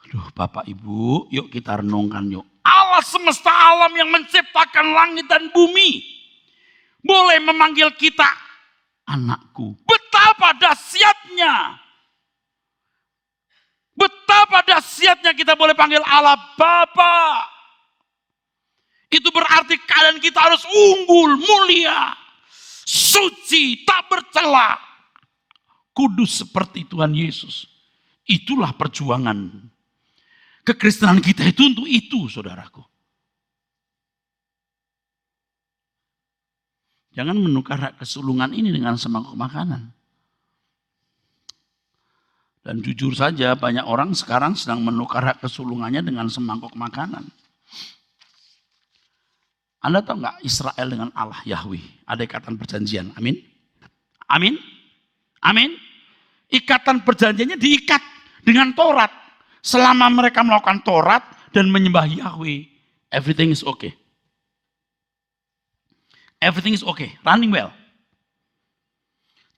Aduh Bapak Ibu, yuk kita renungkan yuk. Allah semesta alam yang menciptakan langit dan bumi. Boleh memanggil kita anakku. Betapa dahsyatnya. Betapa dahsyatnya kita boleh panggil Allah Bapa. Itu berarti keadaan kita harus unggul, mulia, suci, tak bercela. Kudus seperti Tuhan Yesus. Itulah perjuangan kekristenan kita itu untuk itu saudaraku. Jangan menukar hak kesulungan ini dengan semangkuk makanan. Dan jujur saja banyak orang sekarang sedang menukar hak kesulungannya dengan semangkuk makanan. Anda tahu nggak Israel dengan Allah Yahweh? Ada ikatan perjanjian. Amin. Amin. Amin. Ikatan perjanjiannya diikat dengan Taurat. Selama mereka melakukan Taurat dan menyembah Yahweh, everything is okay. Everything is okay, running well.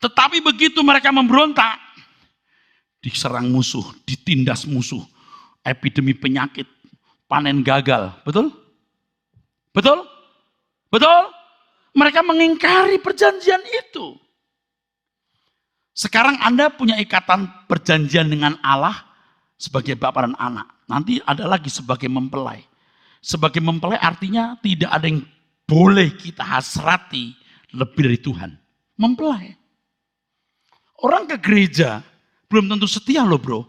Tetapi begitu mereka memberontak, diserang musuh, ditindas musuh, epidemi penyakit, panen gagal. Betul? Betul? Betul? Mereka mengingkari perjanjian itu. Sekarang Anda punya ikatan perjanjian dengan Allah sebagai Bapa dan Anak. Nanti ada lagi sebagai mempelai. Sebagai mempelai artinya tidak ada yang boleh kita hasrati lebih dari Tuhan. Mempelai. Orang ke gereja belum tentu setia loh bro.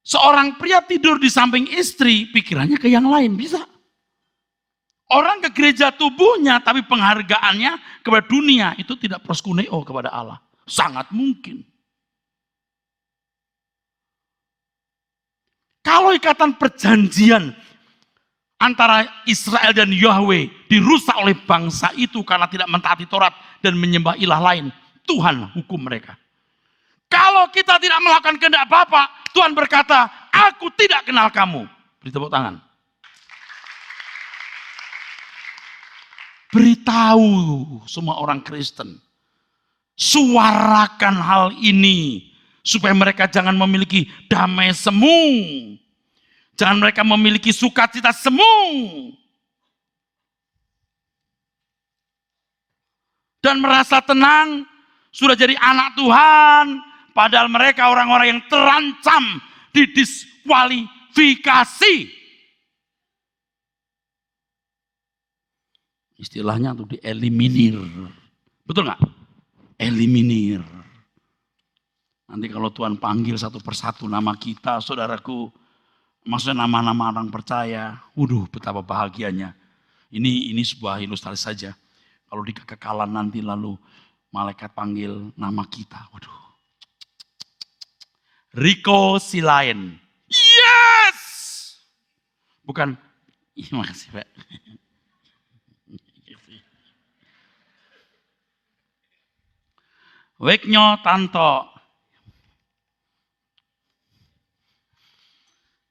Seorang pria tidur di samping istri, pikirannya ke yang lain, bisa. Orang ke gereja tubuhnya, tapi penghargaannya kepada dunia, itu tidak proskuneo kepada Allah. Sangat mungkin. Kalau ikatan perjanjian antara Israel dan Yahweh dirusak oleh bangsa itu karena tidak mentaati Taurat dan menyembah ilah lain, Tuhan hukum mereka. Kalau kita tidak melakukan kehendak Bapa, Tuhan berkata, aku tidak kenal kamu. Beri tepuk tangan. Beritahu semua orang Kristen. Suarakan hal ini. Supaya mereka jangan memiliki damai semu. Jangan mereka memiliki sukacita semu. Dan merasa tenang. Sudah jadi anak Tuhan. Padahal mereka orang-orang yang terancam didiskualifikasi. Istilahnya untuk dieliminir. Betul nggak? Eliminir. Nanti kalau Tuhan panggil satu persatu nama kita, saudaraku, maksudnya nama-nama orang percaya, waduh betapa bahagianya. Ini sebuah ilustrasi saja. Kalau di kekekalan nanti lalu malaikat panggil nama kita, waduh. Riko Silain. Yes! Bukan, iya makasih Pak. Weknyo Tanto.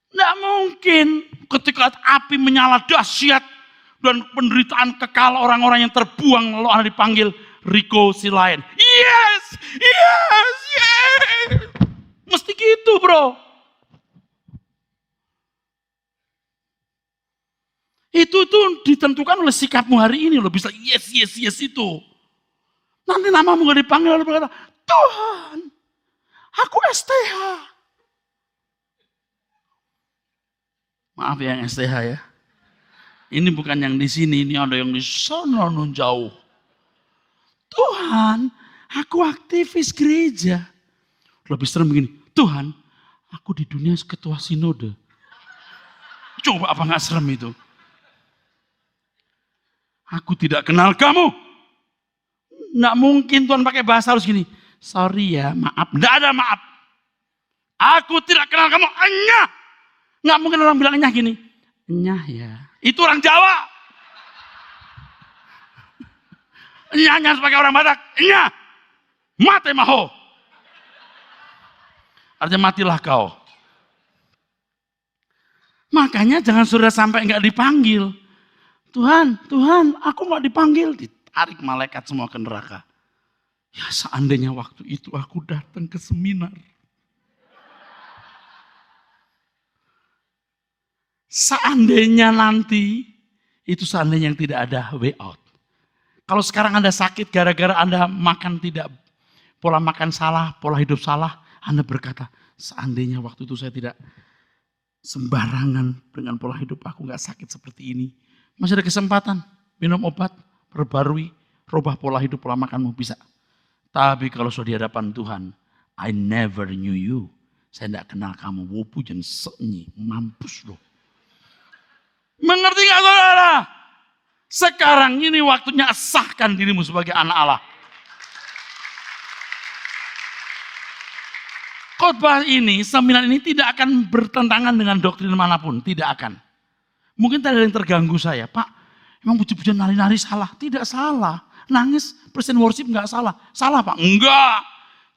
Tidak mungkin ketika api menyala dahsyat dan penderitaan kekal orang-orang yang terbuang lalu Anda dipanggil Riko Silain. Yes! Yes! Yes! Mesti gitu bro. Itu tuh ditentukan oleh sikapmu hari ini loh. Bisa yes, yes, yes itu. Nanti namamu gak dipanggil lalu berkata, Tuhan, aku STH. Maaf yang STH ya. Ini bukan yang di sini, ini ada yang di sana non jauh. Tuhan, aku aktivis gereja. Lebih serem begini, Tuhan, aku di dunia ketua sinode. Coba apa gak serem itu? Aku tidak kenal kamu. Nggak mungkin Tuhan pakai bahasa harus gini. Sorry ya, maaf. Nggak ada maaf. Aku tidak kenal kamu. Enyah. Nggak mungkin orang bilang enyah gini. Enyah ya. Itu orang Jawa. Enyahnya sebagai orang Batak. Enyah. Mate maho. Artinya matilah kau. Makanya jangan sudah sampai nggak dipanggil. Tuhan, aku nggak dipanggil. Ditarik malaikat semua ke neraka. Ya seandainya waktu itu aku datang ke seminar. Seandainya nanti, itu seandainya yang tidak ada way out. Kalau sekarang Anda sakit gara-gara Anda makan tidak, pola makan salah, pola hidup salah, Anda berkata, seandainya waktu itu saya tidak sembarangan dengan pola hidup aku gak sakit seperti ini. Masih ada kesempatan, minum obat, perbarui, rubah pola hidup, pola makanmu, bisa. Tapi kalau sudah di hadapan Tuhan, I never knew you. Saya tidak kenal kamu, wopu dan senyi, mampus loh. Mengerti gak saudara? Sekarang ini waktunya sahkan dirimu sebagai anak Allah. Khotbah ini, seminar ini tidak akan bertentangan dengan doktrin manapun. Tidak akan. Mungkin tadi ada yang terganggu saya. Pak, emang puji-pujian nari-nari salah? Tidak salah. Nangis, present worship nggak salah. Salah Pak? Enggak.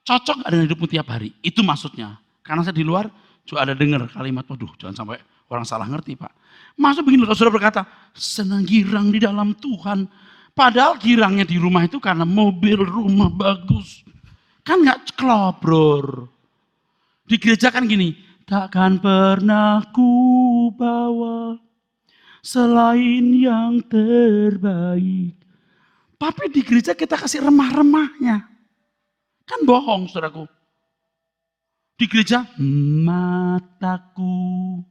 Cocok nggak dengan hidupmu tiap hari? Itu maksudnya. Karena saya di luar juga ada dengar kalimat, waduh jangan sampai orang salah ngerti Pak. Masa begini kalau saudara berkata, senang girang di dalam Tuhan. Padahal girangnya di rumah itu karena mobil, rumah bagus. Kan nggak klobror. Di gereja kan gini, takkan pernah ku bawa selain yang terbaik. Tapi di gereja kita kasih remah-remahnya. Kan bohong saudaraku. Di gereja, mataku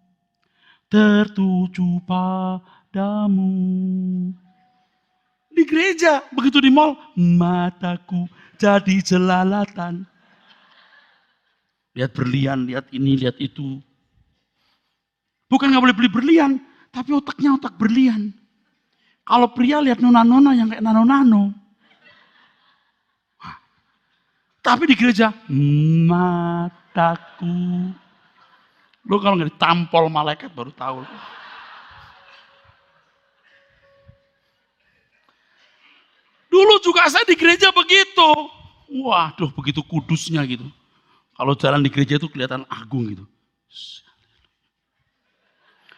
tertuju padamu. Di gereja, begitu di mall, mataku jadi jelalatan. Lihat berlian, lihat ini, lihat itu. Bukan gak boleh beli berlian, tapi otaknya otak berlian. Kalau pria lihat nona-nona yang kayak nano-nano. Tapi di gereja, mataku. Lo kalau nggak ditampol malaikat baru tahu. Dulu juga saya di gereja begitu. Waduh, begitu kudusnya gitu. Kalau jalan di gereja itu kelihatan agung gitu.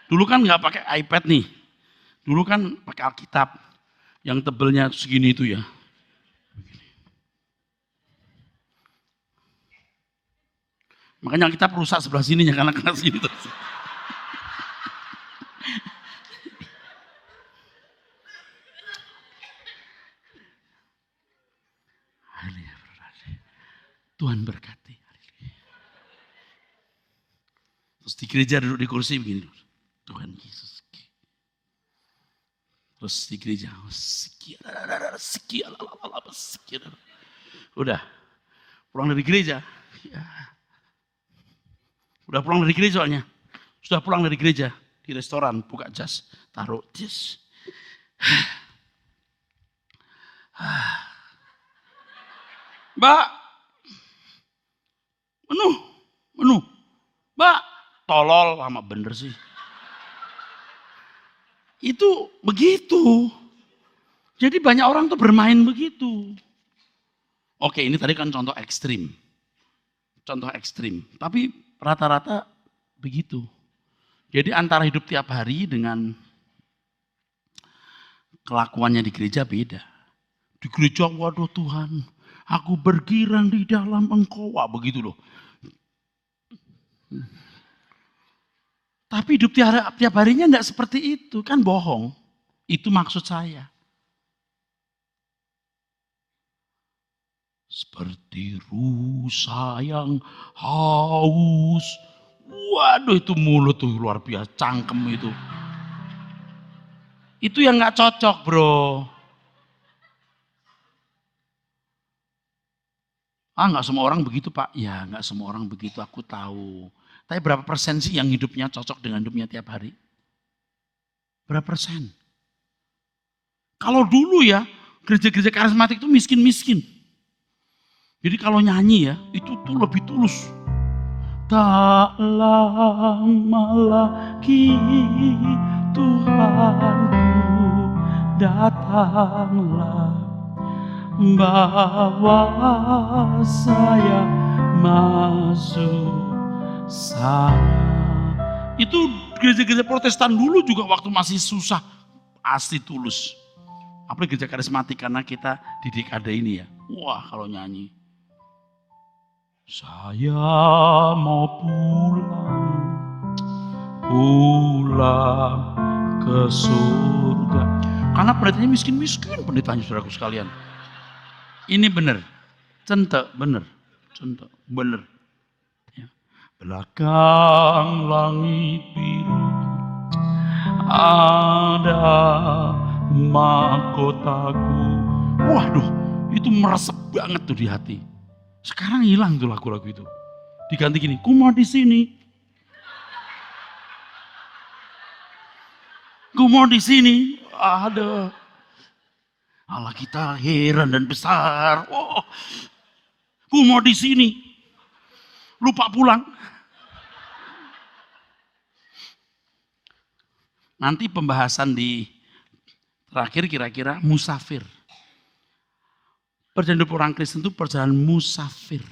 Dulu kan nggak pakai iPad nih. Dulu kan pakai Alkitab. Yang tebelnya segini itu ya. Makanya Alkitab rusak sebelah sininya karena kena sini terus. Tuhan berkati. Terus di gereja duduk di kursi begini. Tuhan Yesus. Terus di gereja. Udah. Pulang dari gereja. Ya. Udah pulang dari gereja soalnya. Sudah pulang dari gereja. Di restoran buka jas. Taruh jas. Mbak. Menu. Mbak. Tolol lama bener sih. Itu begitu. Jadi banyak orang tuh bermain begitu. Oke, ini tadi kan contoh ekstrim. Contoh ekstrim. Tapi rata-rata begitu. Jadi antara hidup tiap hari dengan kelakuannya di gereja beda. Di gereja, waduh Tuhan, aku bergirang di dalam Engkau. Wah, begitu loh. Tapi hidup tiap harinya enggak seperti itu. Kan bohong. Itu maksud saya. Seperti rusa yang haus. Waduh, itu mulut tuh luar biasa. Cangkem itu. Itu yang enggak cocok bro. Enggak semua orang begitu Pak. Ya enggak semua orang begitu, aku tahu. Tapi berapa persen sih yang hidupnya cocok dengan hidupnya tiap hari? Berapa persen? Kalau dulu ya, gereja-gereja karismatik itu miskin-miskin. Jadi kalau nyanyi ya, itu tuh lebih tulus. Tak lama lagi Tuhanku datanglah, bawa saya masuk sana. Itu gereja-gereja Protestan dulu juga waktu masih susah, asli tulus. Apalagi gereja karismatik karena kita di dekade ini ya. Wah kalau nyanyi. Saya mau pulang ke surga. Karena pendetanya miskin-miskin pendetanya saudaraku sekalian. Ini benar, centek benar, Ya. Belakang langit biru ada mahkotaku. Waduh, itu meresep banget tuh di hati. Sekarang hilang tuh lagu-lagu itu. Diganti gini, ku mau di sini. Ku mau di sini. Aduh. Allah kita heran dan besar. Oh, ku mau di sini. Lupa pulang. Nanti pembahasan di terakhir kira-kira musafir. Perjalanan hidup orang Kristen itu perjalanan musafir.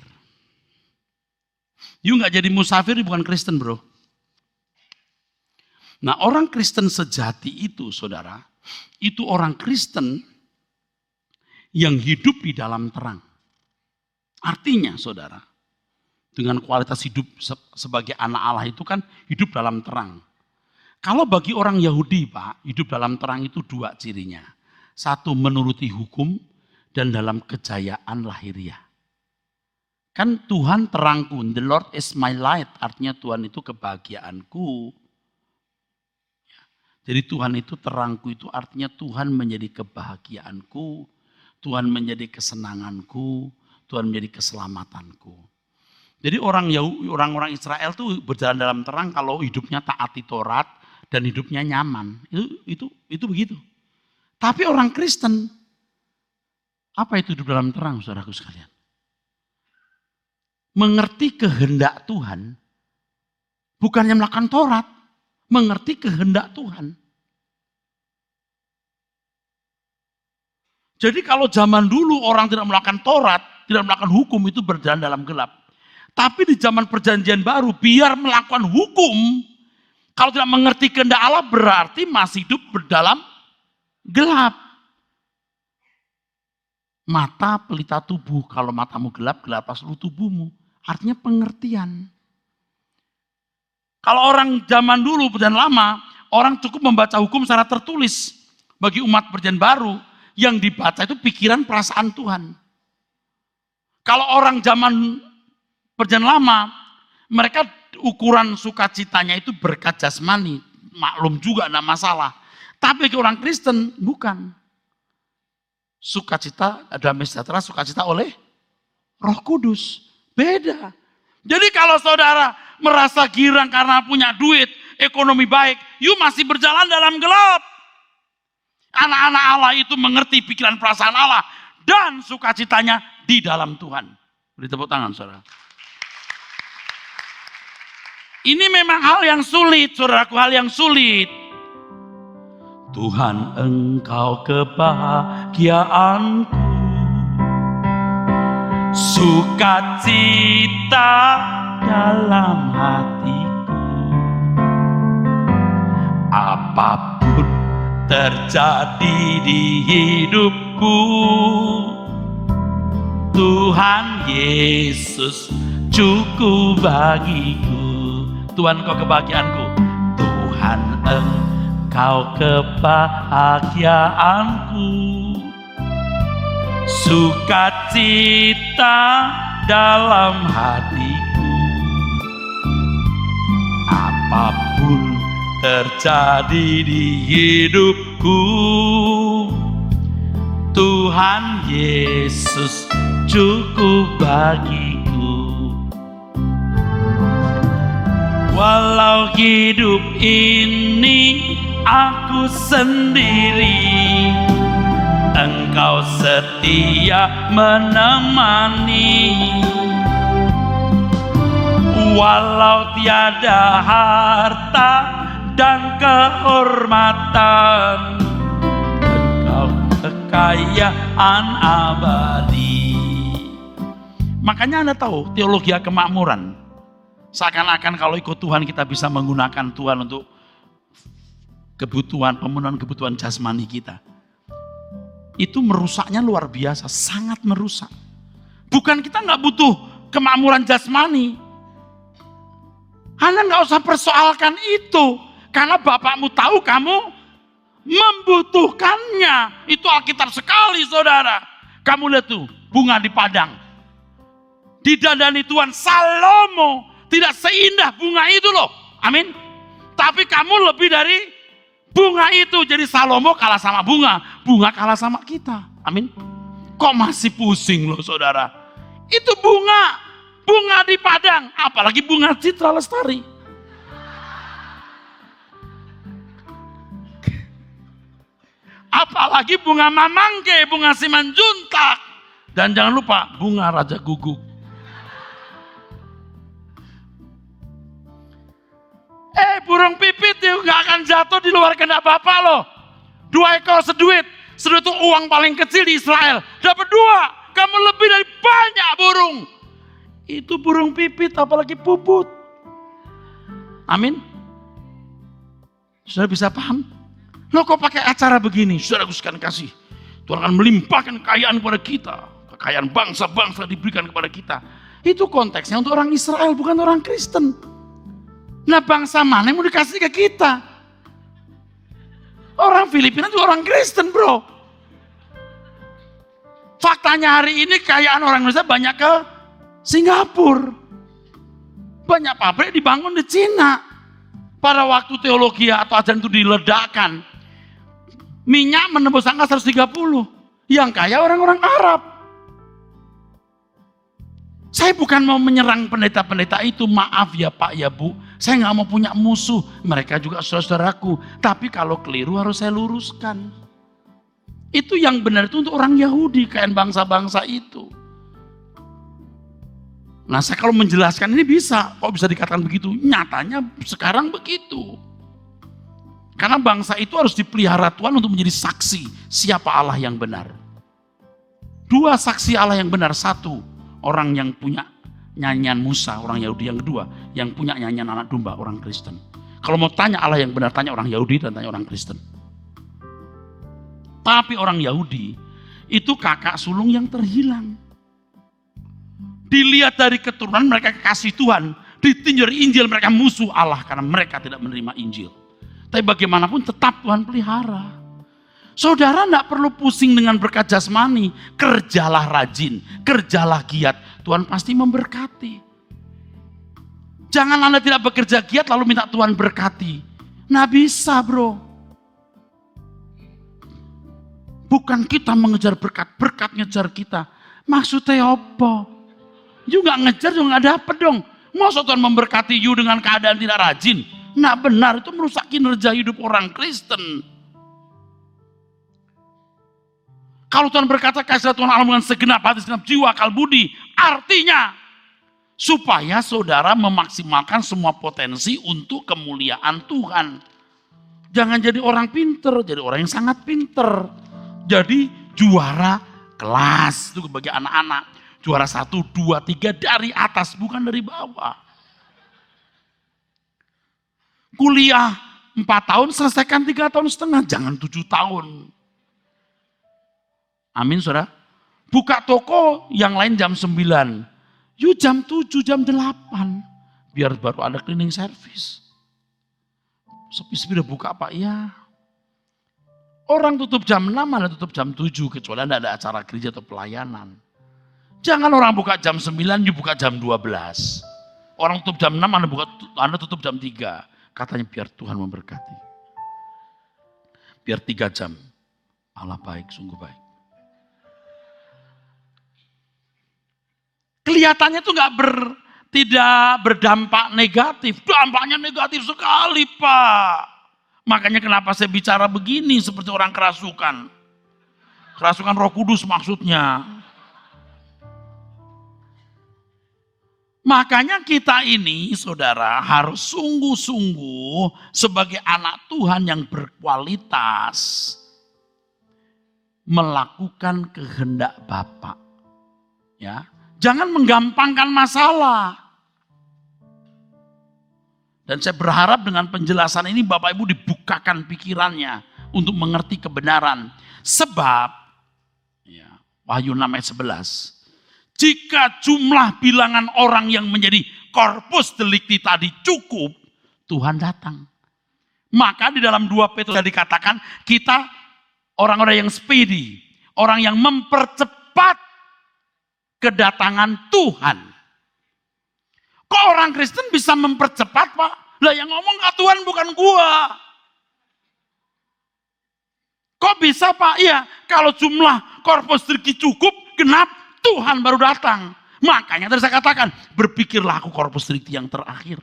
You nggak jadi musafir, bukan Kristen bro. Nah orang Kristen sejati itu saudara, itu orang Kristen yang hidup di dalam terang. Artinya saudara, dengan kualitas hidup sebagai anak Allah itu kan hidup dalam terang. Kalau bagi orang Yahudi Pak, hidup dalam terang itu dua cirinya. Satu menuruti hukum dan dalam kejayaan lahiriah. Kan Tuhan terangku, the Lord is my light, artinya Tuhan itu kebahagiaanku. Jadi Tuhan itu terangku itu artinya Tuhan menjadi kebahagiaanku, Tuhan menjadi kesenanganku, Tuhan menjadi keselamatanku. Jadi orang-orang Israel tuh berjalan dalam terang kalau hidupnya taati Taurat dan hidupnya nyaman. Itu begitu. Tapi orang Kristen, apa itu hidup dalam terang saudaraku sekalian? Mengerti kehendak Tuhan, bukannya melakukan Taurat, mengerti kehendak Tuhan. Jadi kalau zaman dulu orang tidak melakukan Taurat, tidak melakukan hukum itu berjalan dalam gelap. Tapi di zaman perjanjian baru, biar melakukan hukum, kalau tidak mengerti kehendak Allah berarti masih hidup berdalam gelap. Mata pelita tubuh, kalau matamu gelap, gelaplah seluruh tubuhmu. Artinya pengertian. Kalau orang zaman dulu, perjanjian lama, orang cukup membaca hukum secara tertulis. Bagi umat perjanjian baru, yang dibaca itu pikiran perasaan Tuhan. Kalau orang zaman perjanjian lama, mereka ukuran sukacitanya itu berkat jasmani. Maklum juga, tidak masalah. Tapi bagi orang Kristen, bukan. Sukacita, damai sejahtera, sukacita oleh Roh Kudus. Beda. Jadi kalau saudara merasa girang karena punya duit, ekonomi baik, you masih berjalan dalam gelap. Anak-anak Allah itu mengerti pikiran perasaan Allah dan sukacitanya di dalam Tuhan. Beri tepuk tangan saudara. Ini memang hal yang sulit, saudaraku, hal yang sulit. Tuhan Engkau kebahagiaanku, sukacita dalam hatiku. Apapun terjadi di hidupku, Tuhan Yesus cukup bagiku. Tuhan Engkau kebahagiaanku, Tuhan Engkau kebahagiaanku, sukacita dalam hatiku. Apapun terjadi di hidupku, Tuhan Yesus cukup bagiku. Walau hidup ini aku sendiri, Engkau setia menemani. Walau tiada harta dan kehormatan, Engkau kekayaan abadi. Makanya Anda tahu teologi kemakmuran. Seakan-akan kalau ikut Tuhan kita bisa menggunakan Tuhan untuk kebutuhan, pemenuhan kebutuhan jasmani kita. Itu merusaknya luar biasa, sangat merusak. Bukan kita nggak butuh kemakmuran jasmani. Anda nggak usah persoalkan itu, karena Bapakmu tahu kamu membutuhkannya. Itu Alkitab sekali saudara. Kamu lihat tuh, bunga di padang. Didandani Tuhan, Salomo tidak seindah bunga itu loh. Amin. Tapi kamu lebih dari bunga itu. Jadi Salomo kalah sama bunga. Bunga kalah sama kita. Amin. Kok masih pusing loh saudara. Itu bunga. Bunga di padang. Apalagi bunga Citra Lestari. Apalagi bunga mamangke, bunga simanjuntak. Dan jangan lupa bunga raja guguk. Burung pipit itu gak akan jatuh di luar kehendak Bapa loh. 2 ekor seduit. Seduit itu uang paling kecil di Israel. Dapat 2. Kamu lebih dari banyak burung. Itu burung pipit apalagi puput. Amin. Saudara bisa paham? Loh kok pakai acara begini? Saudara sekalian kasih. Tuhan akan melimpahkan kekayaan kepada kita. Kekayaan bangsa-bangsa diberikan kepada kita. Itu konteksnya untuk orang Israel, bukan orang Kristen. Nah bangsa mana yang mau dikasih ke kita? Orang Filipina itu orang Kristen bro. Faktanya hari ini kekayaan orang Indonesia banyak ke Singapura. Banyak pabrik dibangun di Cina. Pada waktu teologi atau ajaran itu diledakkan, minyak menembus angka 130. Yang kaya orang-orang Arab. Saya bukan mau menyerang pendeta-pendeta itu, maaf ya Pak ya Bu. Saya nggak mau punya musuh, mereka juga saudara-saudaraku. Tapi kalau keliru harus saya luruskan. Itu yang benar itu untuk orang Yahudi, kayak bangsa-bangsa itu. Nah saya kalau menjelaskan ini bisa, kok bisa dikatakan begitu? Nyatanya sekarang begitu. Karena bangsa itu harus dipelihara Tuhan untuk menjadi saksi siapa Allah yang benar. 2 saksi Allah yang benar, 1 orang yang punya nyanyian Musa, orang Yahudi. Yang kedua, yang punya nyanyian anak domba, orang Kristen. Kalau mau tanya Allah yang benar, tanya orang Yahudi dan tanya orang Kristen. Tapi orang Yahudi itu kakak sulung yang terhilang. Dilihat dari keturunan mereka kekasih Tuhan, ditinjau dari Injil mereka musuh Allah karena mereka tidak menerima Injil. Tapi bagaimanapun tetap Tuhan pelihara. Saudara tidak perlu pusing dengan berkat jasmani. Kerjalah rajin, kerjalah giat. Tuhan pasti memberkati. Jangan Anda tidak bekerja giat lalu minta Tuhan berkati. Nah bisa bro. Bukan kita mengejar berkat, berkat ngejar kita. Maksudnya apa? You gak ngejar, you gak dapet dong. Masa Tuhan memberkati you dengan keadaan tidak rajin? Nah benar, itu merusak kinerja hidup orang Kristen. Kalau Tuhan berkata kasih Tuhan Allah dengan segenap hati, segenap jiwa, akal budi, artinya supaya saudara memaksimalkan semua potensi untuk kemuliaan Tuhan. Jangan jadi orang pinter, jadi orang yang sangat pinter. Jadi juara kelas itu bagi anak-anak. Juara 1, 2, 3 dari atas, bukan dari bawah. Kuliah 4 tahun, selesaikan 3,5 tahun, jangan 7 tahun. Amin saudara. Buka toko yang lain jam 9. You jam 7, jam 8. Biar baru ada cleaning service. Sepi-sepi udah buka Pak ya. Orang tutup jam 6, Anda tutup jam 7. Kecuali Anda ada acara gereja atau pelayanan. Jangan orang buka jam 9, you buka jam 12. Orang tutup jam 6, Anda tutup jam 3. Katanya biar Tuhan memberkati. Biar 3 jam. Allah baik, sungguh baik. Kelihatannya itu tidak berdampak negatif. Dampaknya negatif sekali Pak. Makanya kenapa saya bicara begini seperti orang kerasukan. Kerasukan Roh Kudus maksudnya. Makanya kita ini saudara harus sungguh-sungguh sebagai anak Tuhan yang berkualitas melakukan kehendak Bapa. Ya. Jangan menggampangkan masalah. Dan saya berharap dengan penjelasan ini Bapak Ibu dibukakan pikirannya untuk mengerti kebenaran. Sebab, ya, Wahyu 6 ayat 11. Jika jumlah bilangan orang yang menjadi corpus delicti tadi cukup, Tuhan datang. Maka di dalam 2 Petrus dikatakan kita orang-orang yang speedy. Orang yang mempercepat kedatangan Tuhan. Kok orang Kristen bisa mempercepat Pak? Lah yang ngomong Tuhan bukan gua. Kok bisa Pak? Iya, kalau jumlah korpus delicti cukup, genap, Tuhan baru datang. Makanya tadi saya katakan, berpikirlah aku korpus delicti yang terakhir.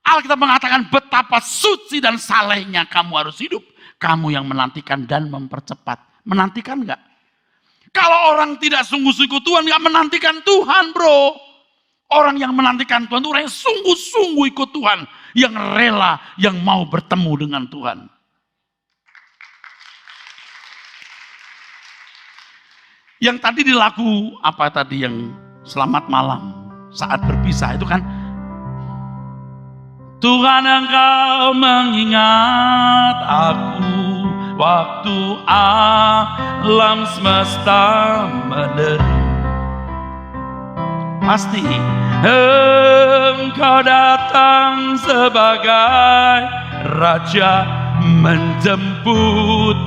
Alkitab mengatakan betapa suci dan salehnya kamu harus hidup. Kamu yang menantikan dan mempercepat. Menantikan enggak? Kalau orang tidak sungguh-sungguh Tuhan, enggak menantikan Tuhan, bro. Orang yang menantikan Tuhan itu orang yang sungguh-sungguh ikut Tuhan. Yang rela, yang mau bertemu dengan Tuhan. Yang tadi di lagu, apa tadi yang selamat malam saat berpisah itu kan, Tuhan Engkau mengingat aku waktu alam semesta menderu. Pasti Engkau datang sebagai Raja menjemput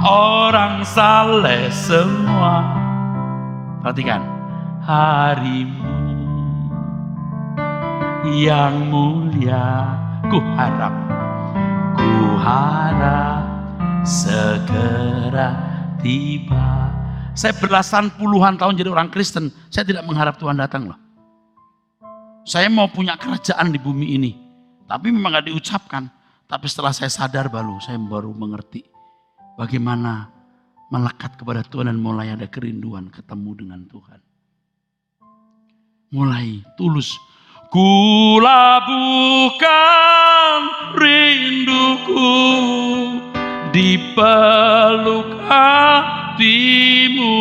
orang saleh semua. Perhatikan, harimu yang mulia ku harap segera tiba. Saya belasan puluhan tahun jadi orang Kristen, saya tidak mengharap Tuhan datang loh. Saya mau punya kerajaan di bumi ini, tapi memang gak diucapkan. Tapi setelah saya sadar saya baru mengerti bagaimana melekat kepada Tuhan dan mulai ada kerinduan ketemu dengan Tuhan. Mulai tulus. Kulabuhkan rinduku di peluk hatimu.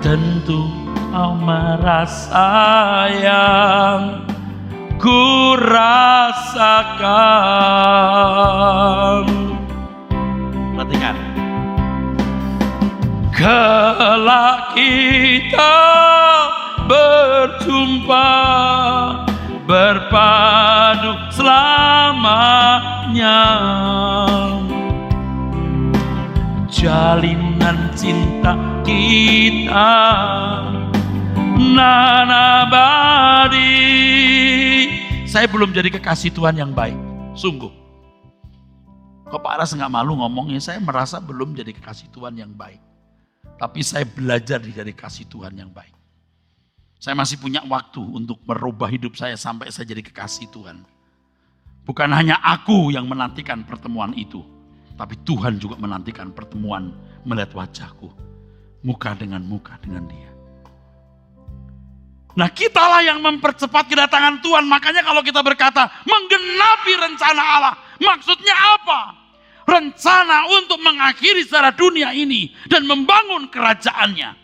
Tentu kau merasa yang ku rasakan. Perhatikan. Kelak kita berjumpa, berpadu selamanya. Jalinan cinta kita nan abadi. Saya belum jadi kekasih Tuhan yang baik, sungguh. Kok Pak Aras nggak malu ngomongnya? Saya merasa belum jadi kekasih Tuhan yang baik. Tapi saya belajar dari kasih Tuhan yang baik. Saya masih punya waktu untuk merubah hidup saya sampai saya jadi kekasih Tuhan. Bukan hanya aku yang menantikan pertemuan itu, tapi Tuhan juga menantikan pertemuan melihat wajahku, muka dengan Dia. Nah, kitalah yang mempercepat kedatangan Tuhan. Makanya kalau kita berkata menggenapi rencana Allah, maksudnya apa? Rencana untuk mengakhiri sejarah dunia ini dan membangun kerajaannya.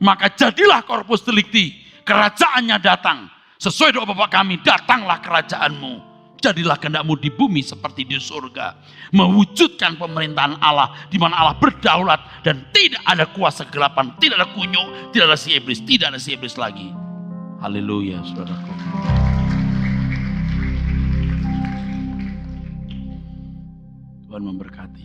Maka jadilah Corpus Delicti, kerajaannya datang. Sesuai doa Bapa kami, datanglah kerajaanmu. Jadilah kehendak-Mu di bumi seperti di surga. Mewujudkan pemerintahan Allah, di mana Allah berdaulat dan tidak ada kuasa kegelapan, tidak ada kunyuk, tidak ada si iblis lagi. Haleluya, saudaraku. Tuhan memberkati.